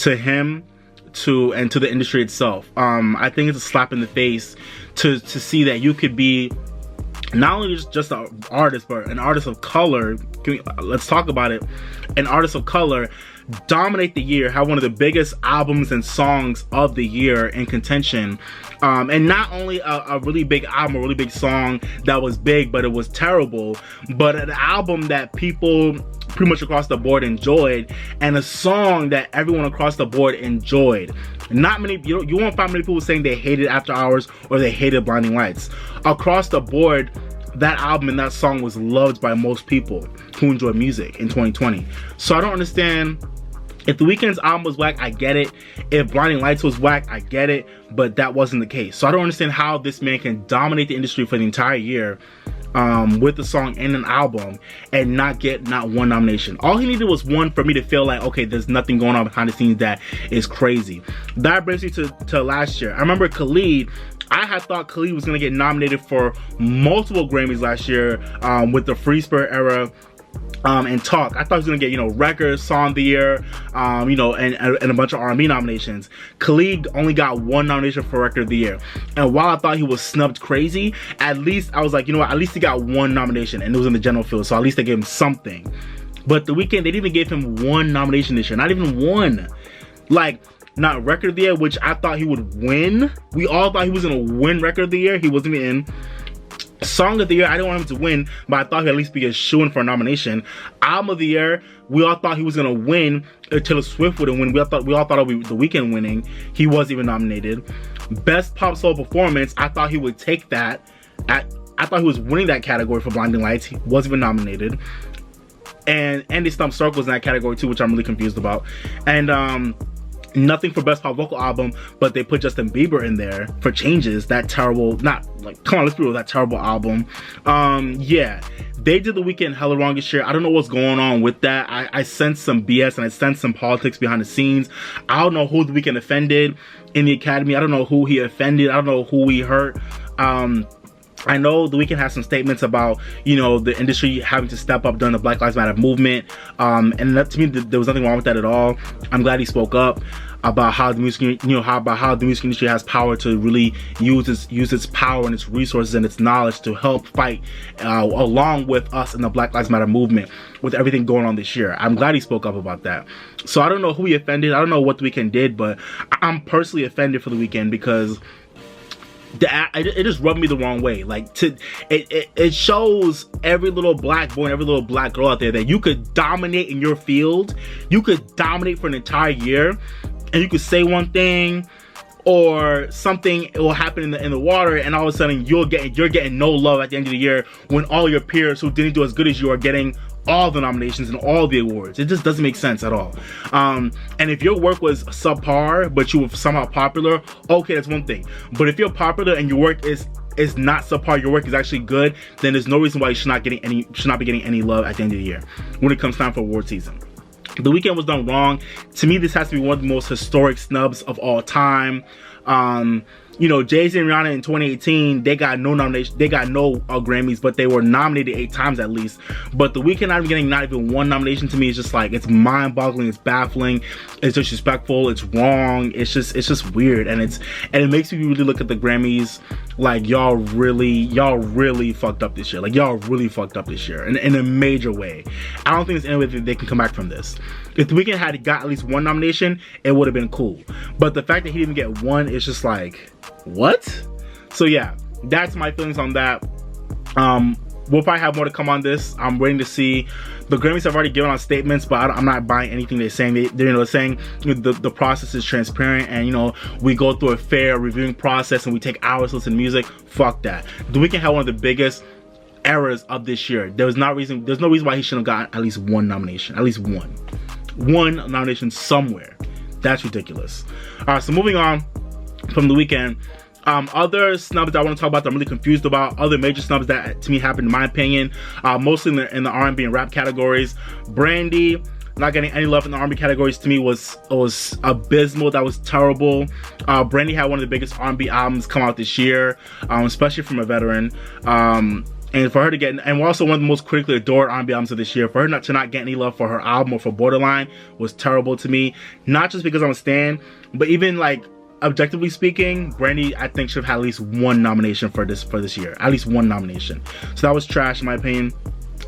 him, and to the industry itself. I think it's a slap in the face to see that you could be not only just an artist, but an artist of color. Let's talk about it. An artist of color dominate the year, have one of the biggest albums and songs of the year in contention, and not only a really big album, a really big song that was big but it was terrible, but an album that people pretty much across the board enjoyed, and a song that everyone across the board enjoyed. Not many, you won't find many people saying they hated After Hours or they hated Blinding Lights. Across the board, that album and that song was loved by most people who enjoy music in 2020. So I don't understand. If The Weeknd's album was whack, I get it. If Blinding Lights was whack, I get it. But that wasn't the case. So I don't understand how this man can dominate the industry for the entire year with the song and an album and not get not one nomination. All he needed was one for me to feel like, okay, there's nothing going on behind the scenes that is crazy. That brings me to last year. I remember Khalid. I had thought Khalid was going to get nominated for multiple Grammys last year with the Free Spirit era and Talk. I thought he was gonna get, you know, record, song of the year, you know, and a bunch of R&B nominations. Khalid only got one nomination for record of the year. And while I thought he was snubbed crazy, at least I was like, you know what, at least he got one nomination, and it was in the general field, so at least they gave him something. But The Weeknd, they didn't even give him one nomination this year, not even one. Like, not record of the year, which I thought he would win. We all thought he was gonna win record of the year. He wasn't even in. Song of the year, I didn't want him to win, but I thought he'd at least be a shoo-in for a nomination. Album of the year, we all thought he was gonna win. Taylor Swift wouldn't win. We all thought it would be The Weeknd winning. He wasn't even nominated. Best pop solo performance, I thought he would take that. I thought he was winning that category for Blinding Lights. He wasn't even nominated. And Andy Stump Circles in that category too, which I'm really confused about. And nothing for best pop vocal album, but they put Justin Bieber in there for Changes. That terrible, not like, come on, let's be real, that terrible album. Yeah, they did The Weeknd hella wrong this year. I don't know what's going on with that. I sense some BS and I sense some politics behind the scenes. I don't know who The Weeknd offended in the Academy. I don't know who he offended. I don't know who he hurt. I know The Weeknd has some statements about, you know, the industry having to step up during the Black Lives Matter movement, and that, to me, there was nothing wrong with that at all. I'm glad he spoke up about how the music, you know, how the music industry has power to really use its power and its resources and its knowledge to help fight along with us in the Black Lives Matter movement with everything going on this year. I'm glad he spoke up about that. So I don't know who he offended. I don't know what The Weeknd did, but I'm personally offended for The Weeknd because it just rubbed me the wrong way. Like, it shows every little black boy and every little black girl out there that you could dominate in your field. You could dominate for an entire year, and you could say one thing or something will happen in the water, and all of a sudden you're getting no love at the end of the year when all your peers who didn't do as good as you are getting all the nominations and all the awards. It just doesn't make sense at all. And if your work was subpar but you were somehow popular, okay, that's one thing. But if you're popular and your work is not subpar, your work is actually good, then there's no reason why you should not be getting any love at the end of the year when it comes time for award season. The Weeknd was done wrong. To me, this has to be one of the most historic snubs of all time. You know, Jay-Z and Rihanna in 2018, they got no nomination, they got no Grammys, but they were nominated 8 times at least. But The Weeknd not even one nomination, to me, is just like, it's mind-boggling, it's baffling, it's disrespectful, it's wrong, it's just weird, and it makes me really look at the Grammys like y'all really fucked up this year. Like, y'all really fucked up this year in a major way. I don't think there's any way that they can come back from this. If The Weeknd had got at least one nomination, it would have been cool. But the fact that he didn't get one, it's just like, what? So yeah, that's my feelings on that. We'll probably have more to come on this. I'm waiting to see. The Grammys have already given out statements, but I'm not buying anything they're saying. They're saying the process is transparent, and, you know, we go through a fair reviewing process and we take hours to listen to music. Fuck that. The Weeknd had one of the biggest errors of this year. There's no reason why he shouldn't have gotten at least one nomination. At least one nomination somewhere. That's ridiculous. All right, so moving on from The Weeknd. Other snubs that I want to talk about that I'm really confused about, other major snubs that to me happened in my opinion, mostly in the R&B and rap categories. Brandy not getting any love in the R&B categories to me was abysmal. That was terrible. Brandy had one of the biggest R&B albums come out this year, especially from a veteran. And for her to get, and also one of the most critically adored R&B albums of this year, for her to not get any love for her album or for Borderline was terrible to me. Not just because I'm a stan, but even like objectively speaking, Brandy I think should have had at least one nomination for this year. At least one nomination. So that was trash in my opinion.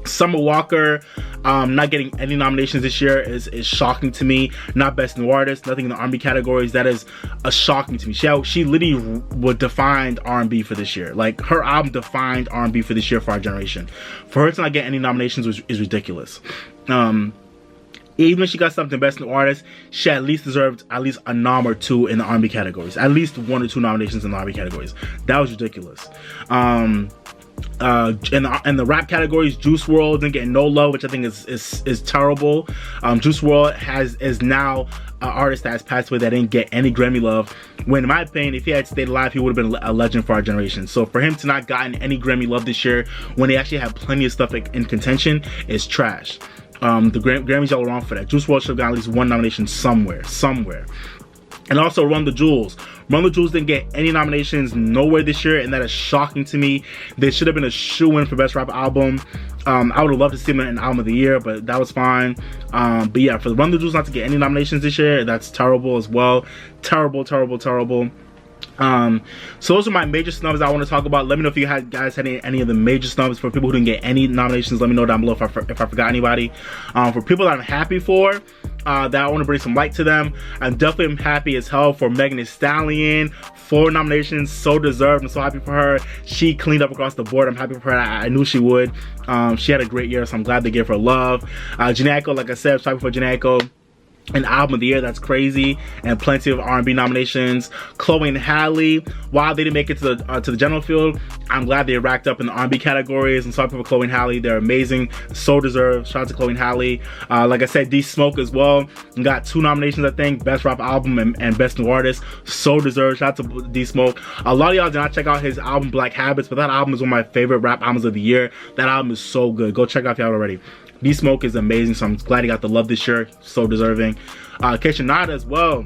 Summer Walker not getting any nominations this year is shocking to me. Not Best New Artist, nothing in the R&B categories. That is shocking to me. She literally defined R&B for this year. Like, her album defined R&B for this year for our generation. For her to not get any nominations is ridiculous. Even if she got something Best New Artist, she at least deserved at least a nom or two in the R&B categories. At least 1 or 2 nominations in the R&B categories. That was ridiculous. In the rap categories, Juice WRLD didn't get no love, which I think is terrible. Juice WRLD is now an artist that has passed away that didn't get any Grammy love, when in my opinion, if he had stayed alive, he would have been a legend for our generation. So for him to not gotten any Grammy love this year when he actually had plenty of stuff in contention is trash. The Grammys all wrong for that. Juice WRLD should have gotten at least one nomination somewhere. And also Run the Jewels. Run the Jewels didn't get any nominations nowhere this year, and that is shocking to me. They should have been a shoo-in for Best Rap Album. I would have loved to see them in Album of the Year, but that was fine. But yeah, for the Run the Jewels not to get any nominations this year, that's terrible as well. Terrible. So those are my major snubs I want to talk about. Let me know if you guys had any of the major snubs. For people who didn't get any nominations, let me know down below if I forgot anybody. For people that I'm happy for, that I want to bring some light to them. I'm definitely happy as hell for Megan Thee Stallion. 4 nominations, so deserved. I'm so happy for her. She cleaned up across the board. I'm happy for her. I knew she would. She had a great year, so I'm glad they gave her love. Jhené Aiko, like I said, I'm happy for Jhené Aiko. An album of the year, that's crazy, and plenty of R&B nominations. Chloe and Halle, while they didn't make it to the general field, I'm glad they racked up in the R&B categories. And so happy for Chloe and Halle. They're amazing, so deserved. Shout out to Chloe and Halle. Like I said, D Smoke as well got 2 nominations, I think, best rap album and best new artist. So deserved. Shout out to D Smoke. A lot of y'all did not check out his album Black Habits, but that album is one of my favorite rap albums of the year. That album is so good. Go check it out if you haven't already. D Smoke is amazing, so I'm glad he got the love this year. So deserving. Keisha as well.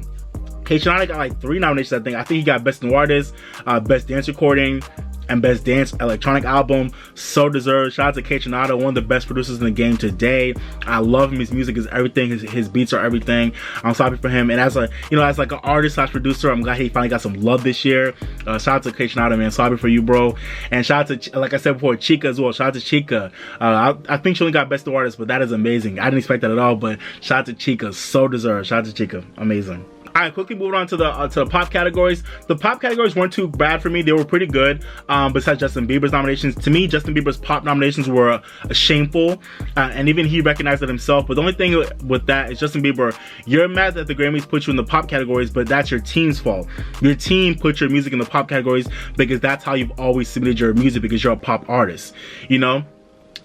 Keisha got like 3 nominations, I think. I think he got Best New Artist, Best Dance Recording, and Best Dance Electronic Album. So deserved. Shout out to Keisha, one of the best producers in the game today. I love him. His music is everything. His beats are everything. I'm so happy for him. And as a, as like an artist / producer, I'm glad he finally got some love this year. Shout out to Keisha, man. So happy for you, bro. And shout out to, like I said before, Chica as well. Shout out to Chica. I think she only got Best New Artist, but that is amazing. I didn't expect that at all, but shout out to Chica. So deserved. Shout out to Chica. Amazing. Alright, quickly moving on to the pop categories. The pop categories weren't too bad for me. They were pretty good. Besides Justin Bieber's nominations. To me, Justin Bieber's pop nominations were shameful. And even he recognized it himself. But the only thing with that is, Justin Bieber, you're mad that the Grammys put you in the pop categories, but that's your team's fault. Your team put your music in the pop categories because that's how you've always submitted your music, because you're a pop artist, And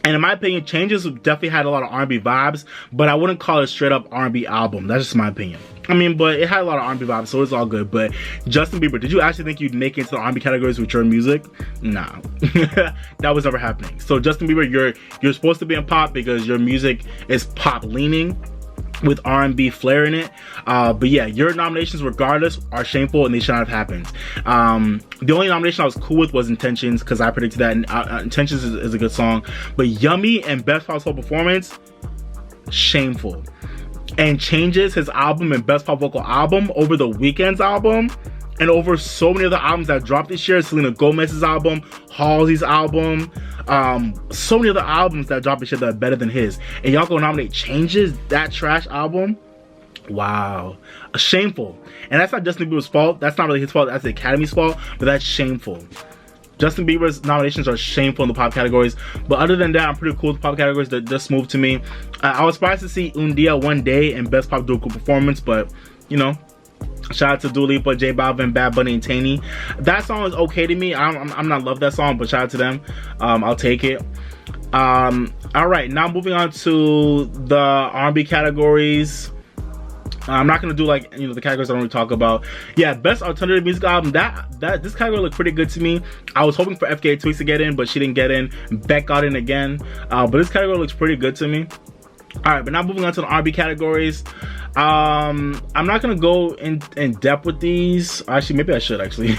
in my opinion, Changes definitely had a lot of R&B vibes, but I wouldn't call it a straight up R&B album. That's just my opinion. But it had a lot of R&B vibes, so it's all good. But Justin Bieber, did you actually think you'd make it into the R&B categories with your music? Nah. That was never happening. So Justin Bieber, you're supposed to be in pop because your music is pop leaning with R&B flair in it. But yeah, your nominations regardless are shameful and they should not have happened. The only nomination I was cool with was Intentions, because I predicted that, and Intentions is a good song. But Yummy and Best Pop Soul Performance, shameful. And Changes, his album and Best Pop Vocal Album, over The Weeknd's album, and over so many other albums that dropped this year. Selena Gomez's album, Halsey's album, so many other albums that dropped this year that are better than his. And y'all go nominate Changes, that trash album? Wow. Shameful. And that's not Justin Bieber's fault. That's not really his fault. That's the Academy's fault. But that's shameful. Justin Bieber's nominations are shameful in the pop categories. But other than that, I'm pretty cool with the pop categories. They're just smooth to me. I was surprised to see Un Dia One Day and Best Pop Duo Performance. But, shout out to Dua Lipa, J Balvin, Bad Bunny, and Taney. That song is okay to me. I'm not love that song, but shout out to them. I'll take it. All right, now moving on to the R&B categories. I'm not gonna do the categories I don't really talk about. Yeah, best alternative music album. This category looked pretty good to me. I was hoping for FKA Twigs to get in, but she didn't get in. Beck got in again. But this category looks pretty good to me. All right, but now moving on to the R&B categories. I'm not gonna go in depth with these. Actually, maybe I should actually.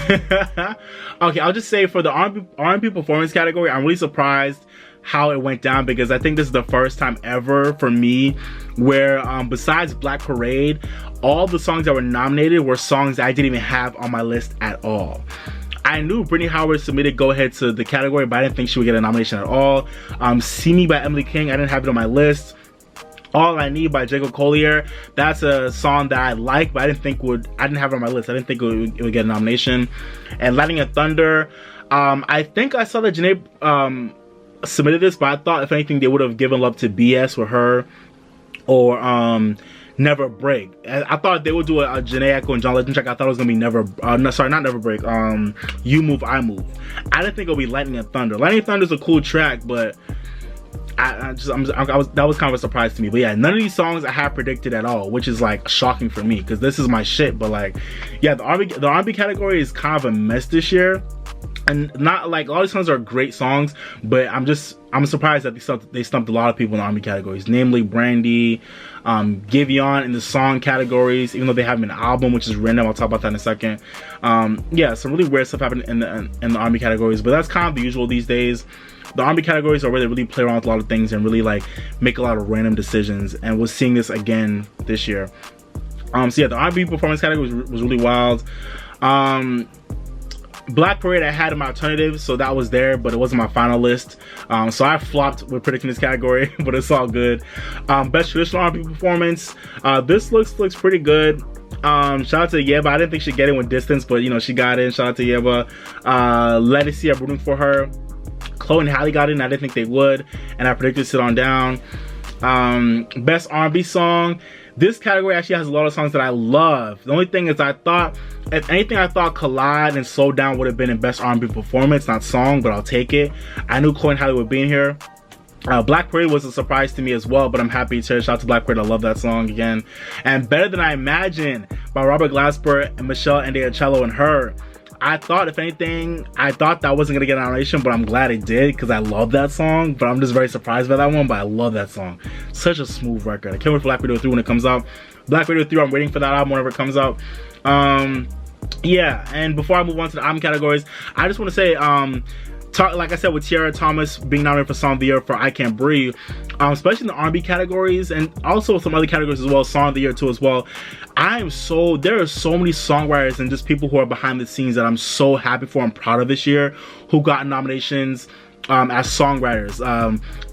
Okay, I'll just say for the R&B performance category, I'm really surprised how it went down, because I think this is the first time ever for me where besides Black Parade, all the songs that were nominated were songs that I didn't even have on my list at all. I knew Brittany Howard submitted Go Ahead to the category, but I didn't think she would get a nomination at all. See Me by Emily King, I didn't have it on my list. All I Need by Jacob Collier, that's a song that I like, but I didn't have it on my list. I didn't think it would get a nomination. And Lightning and Thunder, I think I saw that Janae submitted this, but I thought if anything they would have given love to BS with her, or Never Break. I thought they would do a Janae Aiko and John Legend track. I thought it was gonna be not Never Break. You Move, I Move. I didn't think it would be Lightning and Thunder. Lightning and Thunder is a cool track, but that was kind of a surprise to me. But yeah, none of these songs I had predicted at all, which is shocking for me, because this is my shit. But yeah, the R&B category is kind of a mess this year. And not all these songs are great songs, but I'm surprised that they stumped a lot of people in the R&B categories, namely Brandy, Giveon in the song categories, even though they have an album, which is random. I'll talk about that in a second. Yeah, some really weird stuff happened in the R&B categories, but that's kind of the usual these days. The R&B categories are where they really play around with a lot of things and really make a lot of random decisions, and we're seeing this again this year. So yeah, the R&B performance category was really wild. Black Parade I had in my alternatives, so that was there, but it wasn't my final list. So I flopped with predicting this category, but it's all good. Best traditional R&B performance. This looks pretty good. Shout out to Yeba. I didn't think she'd get in with Distance, but you know, she got in. Shout out to Yeba. Legacy, I'm rooting for her. Chloe and Halle got in. I didn't think they would, and I predicted Sit On Down. Best R&B song. This category actually has a lot of songs that I love. The only thing is, I thought, if anything, I thought Collide and Slow Down would have been in best R&B performance, not song, but I'll take it. I knew Chloe and Halle would be in here. Black Parade was a surprise to me as well, but I'm happy to shout out to Black Parade. I love that song again. And Better Than I Imagined by Robert Glasper and Michelle Andreacello and Her. I thought, if anything, I thought that wasn't gonna get a nomination, but I'm glad it did because I love that song. But I'm just very surprised by that one, but I love that song. Such a smooth record. I can't wait for Black Radio 3 when it comes out. Black Radio 3, I'm waiting for that album whenever it comes out. Yeah, and before I move on to the album categories, I just want to say, like I said, with Tiara Thomas being nominated for Song of the Year for I Can't Breathe, especially in the R&B categories and also some other categories as well, Song of the Year too as well. There are so many songwriters and just people who are behind the scenes that I'm so happy for and proud of this year who got nominations as songwriters.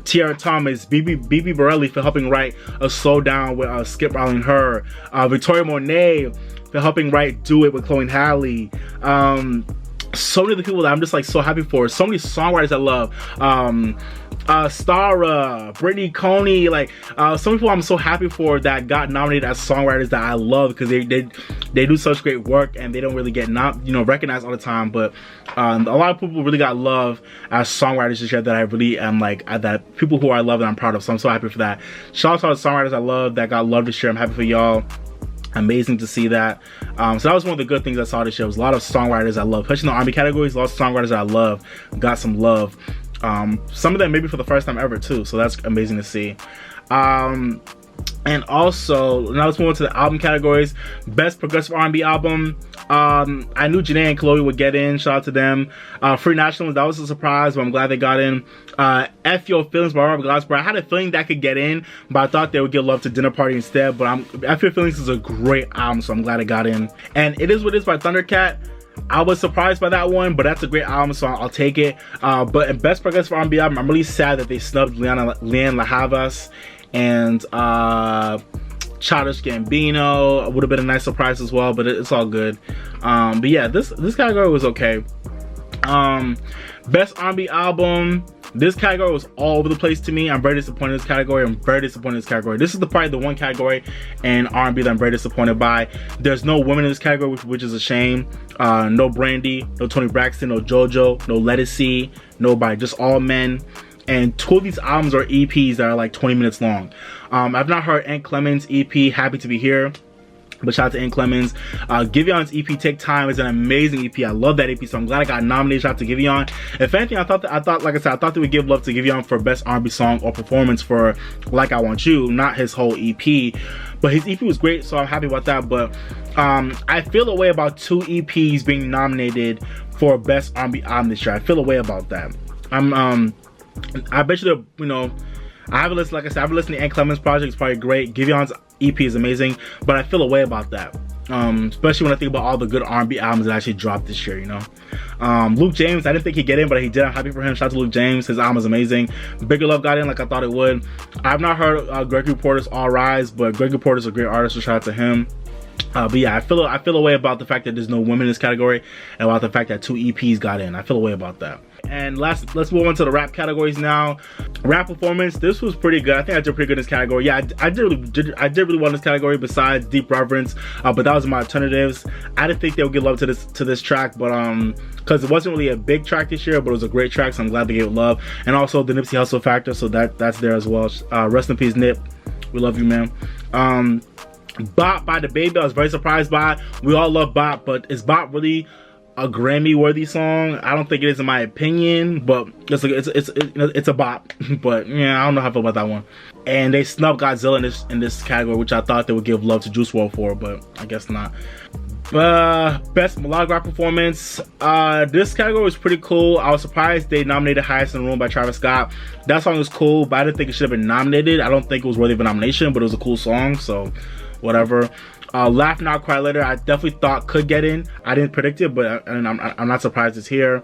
Tiara Thomas, Bibi Borelli for helping write a Slow Down with Skip Riley and Her, Victoria Monet for helping write Do It with Chloe and Halle. So many of the people that I'm just like so happy for. So many songwriters I love. Stara, Brittany Coney, like some people I'm so happy for that got nominated as songwriters that I love because they do such great work and they don't really get recognized all the time. But a lot of people really got love as songwriters this year that I really am like that people who I love and I'm proud of. So I'm so happy for that. Shout out to all the songwriters I love that got love this year. I'm happy for y'all. Amazing to see that. So that was one of the good things I saw this year. Was a lot of songwriters I love, especially in the R&B categories. Lots of songwriters that I love got some love. Some of them maybe for the first time ever too. So that's amazing to see. And also, now let's move on to the album categories. Best Progressive R&B Album. I knew Janae and Chloe would get in. Shout out to them. Free Nationals, that was a surprise, but I'm glad they got in. F Your Feelings by Robert Glasper. I had a feeling that could get in, but I thought they would give love to Dinner Party instead. But F Your Feelings is a great album, so I'm glad it got in. And It Is What It Is by Thundercat. I was surprised by that one, but that's a great album, so I'll take it. But in Best Progressive R&B Album, I'm really sad that they snubbed Leanne La Havas and Childish Gambino. Would have been a nice surprise as well, but it's all good. But yeah, this category was okay. Best R&B Album. This category was all over the place to me. I'm very disappointed in this category. I'm very disappointed in this category. This is probably the one category in R&B that I'm very disappointed by. There's no women in this category, which is a shame. No Brandy, no Toni Braxton, no JoJo, no Lettucey, nobody. Just all men. And 2 of these albums are EPs that are like 20 minutes long. I've not heard Aunt Clemens' EP, Happy to Be Here. But shout out to Aunt Clemens. Givion's EP, Take Time, is an amazing EP. I love that EP, so I'm glad I got nominated. Shout out to Giveon. If anything, I thought, like I said, I thought they would give love to Giveon for best R&B song or performance for Like I Want You, not his whole EP. But his EP was great, so I'm happy about that. But I feel a way about 2 EPs being nominated for best R&B album this year. I feel a way about that. I bet you I haven't listened, like I said, I haven't listened to Aunt Clemens' project. It's probably great. Givion's EP is amazing, but I feel a way about that. Especially when I think about all the good R&B albums that actually dropped this year, Luke James, I didn't think he'd get in, but he did. I'm happy for him. Shout out to Luke James. His album is amazing. Bigger Love got in like I thought it would. I've not heard Gregory Porter's All Rise, but Gregory Porter's a great artist, so shout out to him. But yeah, I feel a way about the fact that there's no women in this category and about the fact that 2 EPs got in. I feel a way about that. And let's move on to the rap categories now. Rap performance, this was pretty good. I think I did pretty good in this category. Yeah, I did really well in this category besides Deep Reverence, but that was my alternatives. I didn't think they would give love to this track, but because it wasn't really a big track this year, but it was a great track, so I'm glad they gave it love. And also the Nipsey Hussle factor, so that's there as well. Rest in peace, Nip. We love you, man. Bop by DaBaby, I was very surprised by it. We all love Bop, but is Bop really a Grammy worthy song? I don't think it is, in my opinion, but it's a bop. But yeah, I don't know how I feel about that one. And they snubbed Godzilla in this category, which I thought they would give love to Juice WRLD for, but I guess not. Best melodic rock performance. This category was pretty cool. I was surprised they nominated Highest in the Room by Travis Scott. That song was cool, but I didn't think it should have been nominated. I don't think it was worthy of a nomination, but it was a cool song, so whatever. Laugh Now Cry Later, I definitely thought could get in. I didn't predict it, but I'm not surprised it's here.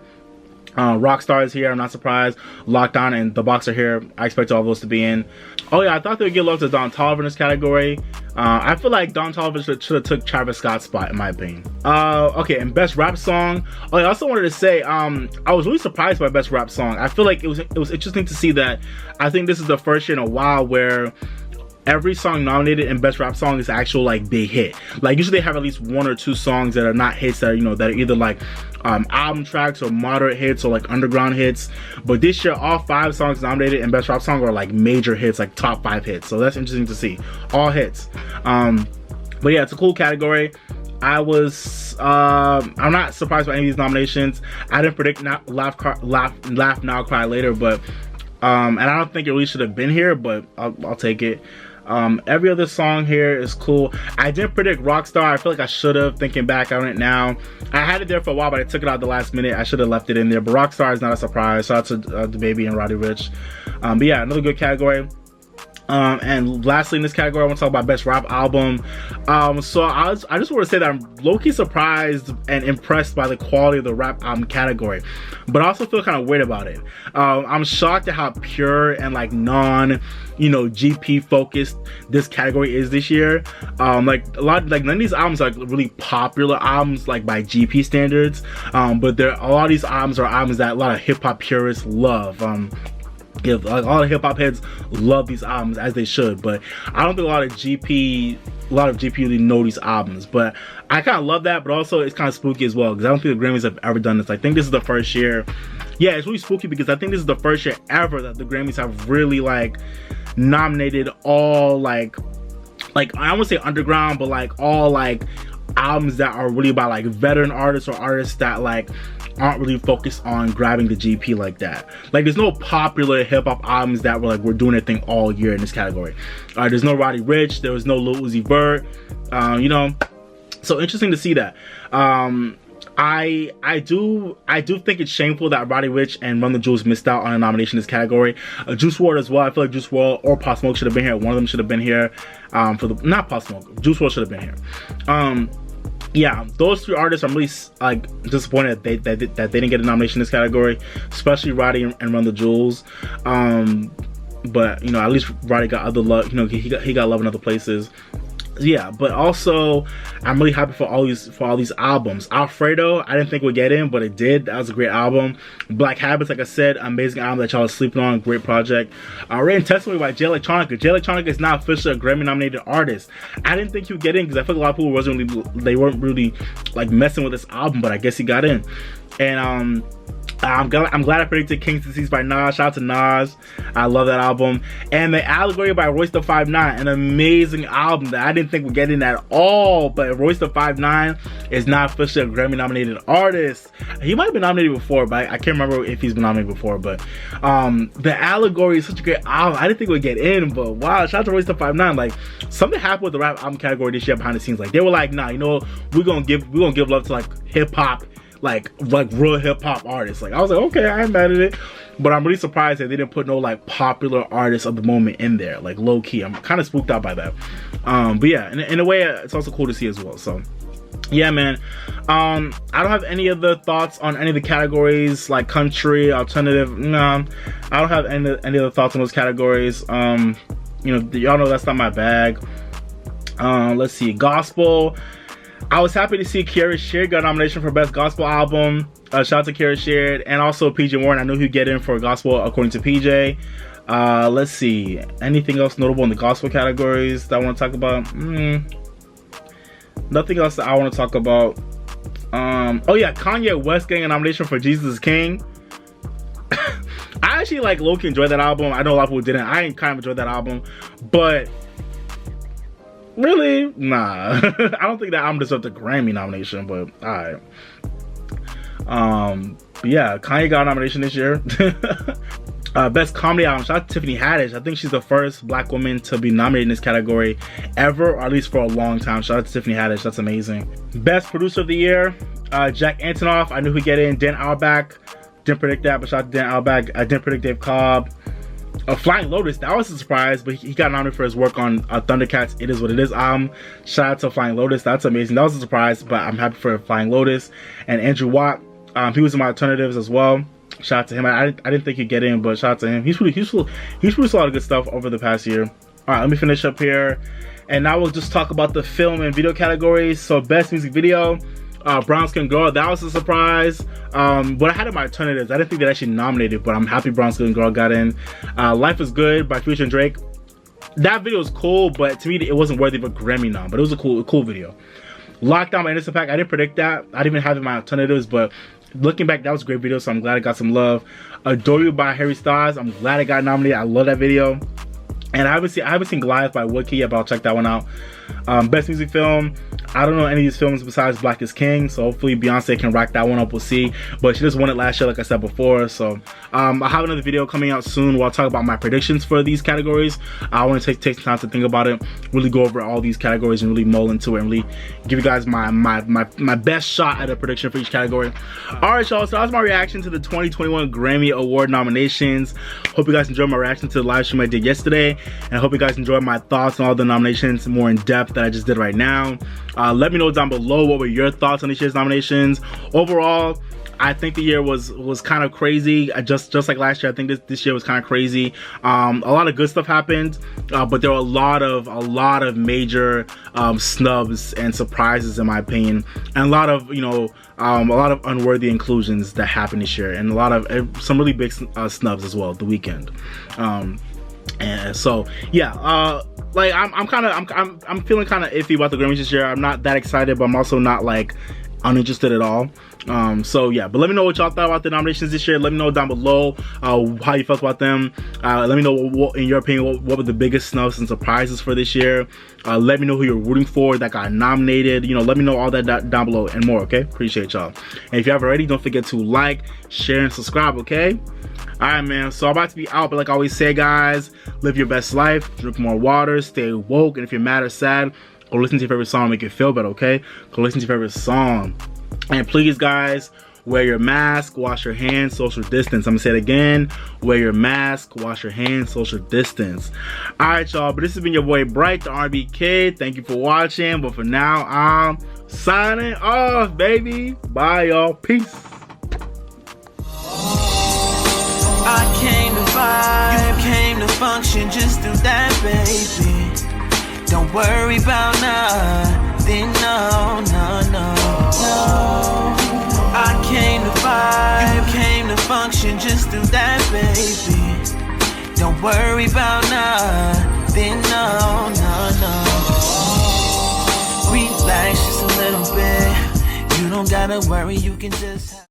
Rockstar is here, I'm not surprised. Lockdown and The Box are here. I expect all those to be in. Oh yeah, I thought they would give love to Don Toliver in this category. I feel like Don Toliver should have took Travis Scott's spot in my opinion. Okay, and best rap song. Oh, I also wanted to say, I was really surprised by best rap song. I feel like it was interesting to see that. I think this is the first year in a while where every song nominated in best rap song is actual like big hit. Like usually they have at least 1 or 2 songs that are not hits, that are, you know, that are either like album tracks or moderate hits or like underground hits. But this year all 5 songs nominated in best rap song are like major hits, like top 5 hits. So that's interesting to see. All hits. But yeah, it's a cool category. I'm not surprised by any of these nominations. I didn't predict Laugh Now Cry Later, but and I don't think it really should have been here, but I'll take it. Every other song here is cool. I didn't predict Rockstar. I feel like I should have, thinking back on it now. I had it there for a while, but I took it out the last minute. I should have left it in there, but Rockstar is not a surprise. Shout out to DaBaby and Roddy Ricch. But yeah, another good category. And lastly in this category, I want to talk about best rap album. So I just want to say that I'm low-key surprised and impressed by the quality of the rap album category, but I also feel kind of weird about it. I'm shocked at how pure and like GP focused this category is this year. Like none of these albums are like really popular albums like by GP standards, but a lot of these albums are albums that a lot of hip-hop purists love. Like all the hip hop heads love these albums, as they should, but I don't think a lot of GP really know these albums. But I kind of love that, but also it's kind of spooky as well because I don't think the Grammys have ever done this. I think this is the first year. Yeah, it's really spooky because I think this is the first year ever that the Grammys have really like nominated all like I won't say underground, but like all like albums that are really by like veteran artists or artists that like aren't really focused on grabbing the GP like that. Like there's no popular hip-hop albums that we're doing a thing all year in this category. There's no Roddy Ricch, there was no Lil Uzi Vert, so interesting to see that. I do think it's shameful that Roddy Ricch and Run the Jewels missed out on a nomination in this category. Juice WRLD as well. I feel like Juice WRLD or Pop Smoke should have been here. One of them should have been here. Not Pop Smoke. Juice WRLD should have been here. Yeah, those 3 artists, I'm really like disappointed that they didn't get a nomination in this category, especially Roddy and Run the Jewels. But at least Roddy got other love. He got love in other places. Yeah, but also I'm really happy for all these albums. Alfredo, I didn't think would get in, but it did. That was a great album. Black Habits, like I said, amazing album that y'all was sleeping on. Great project. Written Testimony by Jay Electronica. Jay Electronica is now officially a Grammy nominated artist. I didn't think he would get in because I feel like a lot of people weren't really like messing with this album, but I guess he got in. And I'm glad I predicted King's Disease by Nas. Shout out to Nas. I love that album. And The Allegory by Royce da 5'9", an amazing album that I didn't think would get in at all. But Royce da 5'9" is not officially a Grammy nominated artist. He might have been nominated before, but I can't remember if he's been nominated before. But The Allegory is such a great album. I didn't think it would get in, but wow, shout out to Royce da 5'9". Like something happened with the rap album category this year behind the scenes. Like they were like, nah, we're gonna give love to like hip hop. Like real hip-hop artists. Like I was like, okay, I ain't mad at it, but I'm really surprised that they didn't put no like popular artists of the moment in there, like low-key. I'm kind of spooked out by that. But yeah, in a way it's also cool to see as well. So yeah, man. I don't have any other thoughts on any of the categories, like country, alternative. No, I don't have any other thoughts on those categories. Y'all know that's not my bag. Let's see, gospel. I was happy to see Kierra Sheard got a nomination for Best Gospel Album. Shout out to Kierra Sheard. And also PJ Warren. I knew he'd get in for gospel according to PJ. Let's see. Anything else notable in the gospel categories that I want to talk about? Nothing else that I want to talk about. Oh yeah, Kanye West getting a nomination for Jesus is King. I actually like low-key enjoyed that album. I know a lot of people didn't. I kind of enjoyed that album. But really? Nah. I don't think that album deserved a Grammy nomination, but alright. Yeah, Kanye got a nomination this year. Best comedy album, shout out to Tiffany Haddish. I think she's the first black woman to be nominated in this category ever, or at least for a long time. Shout out to Tiffany Haddish, that's amazing. Best producer of the year, Jack Antonoff. I knew he'd get in. Dan Auerbach, didn't predict that, but shout out to Dan Auerbach. I didn't predict Dave Cobb. Flying Lotus, that was a surprise, but he got nominated for his work on Thundercats. It Is What It Is. Shout out to Flying Lotus. That's amazing. That was a surprise, but I'm happy for Flying Lotus. And Andrew Watt, he was in my alternatives as well. Shout out to him. I didn't think he'd get in, but shout out to him. He's produced a lot of good stuff over the past year. All right, let me finish up here, and now we'll just talk about the film and video categories. So best music video, Brown Skin Girl, that was a surprise. But I had in my alternatives. I didn't think they actually nominated, but I'm happy Brown Skin Girl got in. Life Is Good by Future and Drake. That video was cool, but to me it wasn't worthy of a Grammy nom, but it was a cool video. Lockdown by Innocent Paak, I didn't predict that. I didn't even have it in my alternatives, but looking back, that was a great video, so I'm glad it got some love. Adore You by Harry Styles, I'm glad it got nominated. I love that video. And I haven't seen Goliath by Woodkey yet, but I'll check that one out. Best music film, I don't know any of these films besides Black is King, so hopefully Beyonce can rack that one up. We'll see. But she just won it last year, like I said before. So I have another video coming out soon where I'll talk about my predictions for these categories. I want to take some time to think about it, really go over all these categories and really mull into it and really give you guys my best shot at a prediction for each category. All right, y'all, so that was my reaction to the 2021 Grammy Award nominations. Hope you guys enjoyed my reaction to the live stream I did yesterday, and I hope you guys enjoyed my thoughts on all the nominations more in depth that I just did right now. Let me know down below what were your thoughts on this year's nominations. Overall, I think the year was kind of crazy. Just like last year, I think this year was kind of crazy. A lot of good stuff happened, but there were a lot of major snubs and surprises in my opinion, and a lot of unworthy inclusions that happened this year, and a lot of some really big snubs as well. The Weeknd. And so yeah, like I'm feeling kind of iffy about the Grammys this year. I'm not that excited, but I'm also not like uninterested at all. So yeah, but let me know what y'all thought about the nominations this year. Let me know down below how you felt about them. Let me know what in your opinion what were the biggest snubs and surprises for this year. Let me know who you're rooting for that got nominated. Let me know all that down below and more. Okay, appreciate y'all. And if you haven't already, don't forget to like, share, and subscribe. Okay. Alright, man, so I'm about to be out, but like I always say, guys, live your best life, drink more water, stay woke, and if you're mad or sad, go listen to your favorite song, make you feel better, okay? Go listen to your favorite song. And please, guys, wear your mask, wash your hands, social distance. I'm gonna say it again, wear your mask, wash your hands, social distance. Alright, y'all, but this has been your boy Bright, the R&B Kid. Thank you for watching, but for now, I'm signing off, baby. Bye, y'all. Peace. I came to vibe, you came to function, just do that, baby. Don't worry about nothing, no. I came to vibe, you came to function, just do that, baby. Don't worry about nothing, no. Relax just a little bit, you don't gotta worry, you can just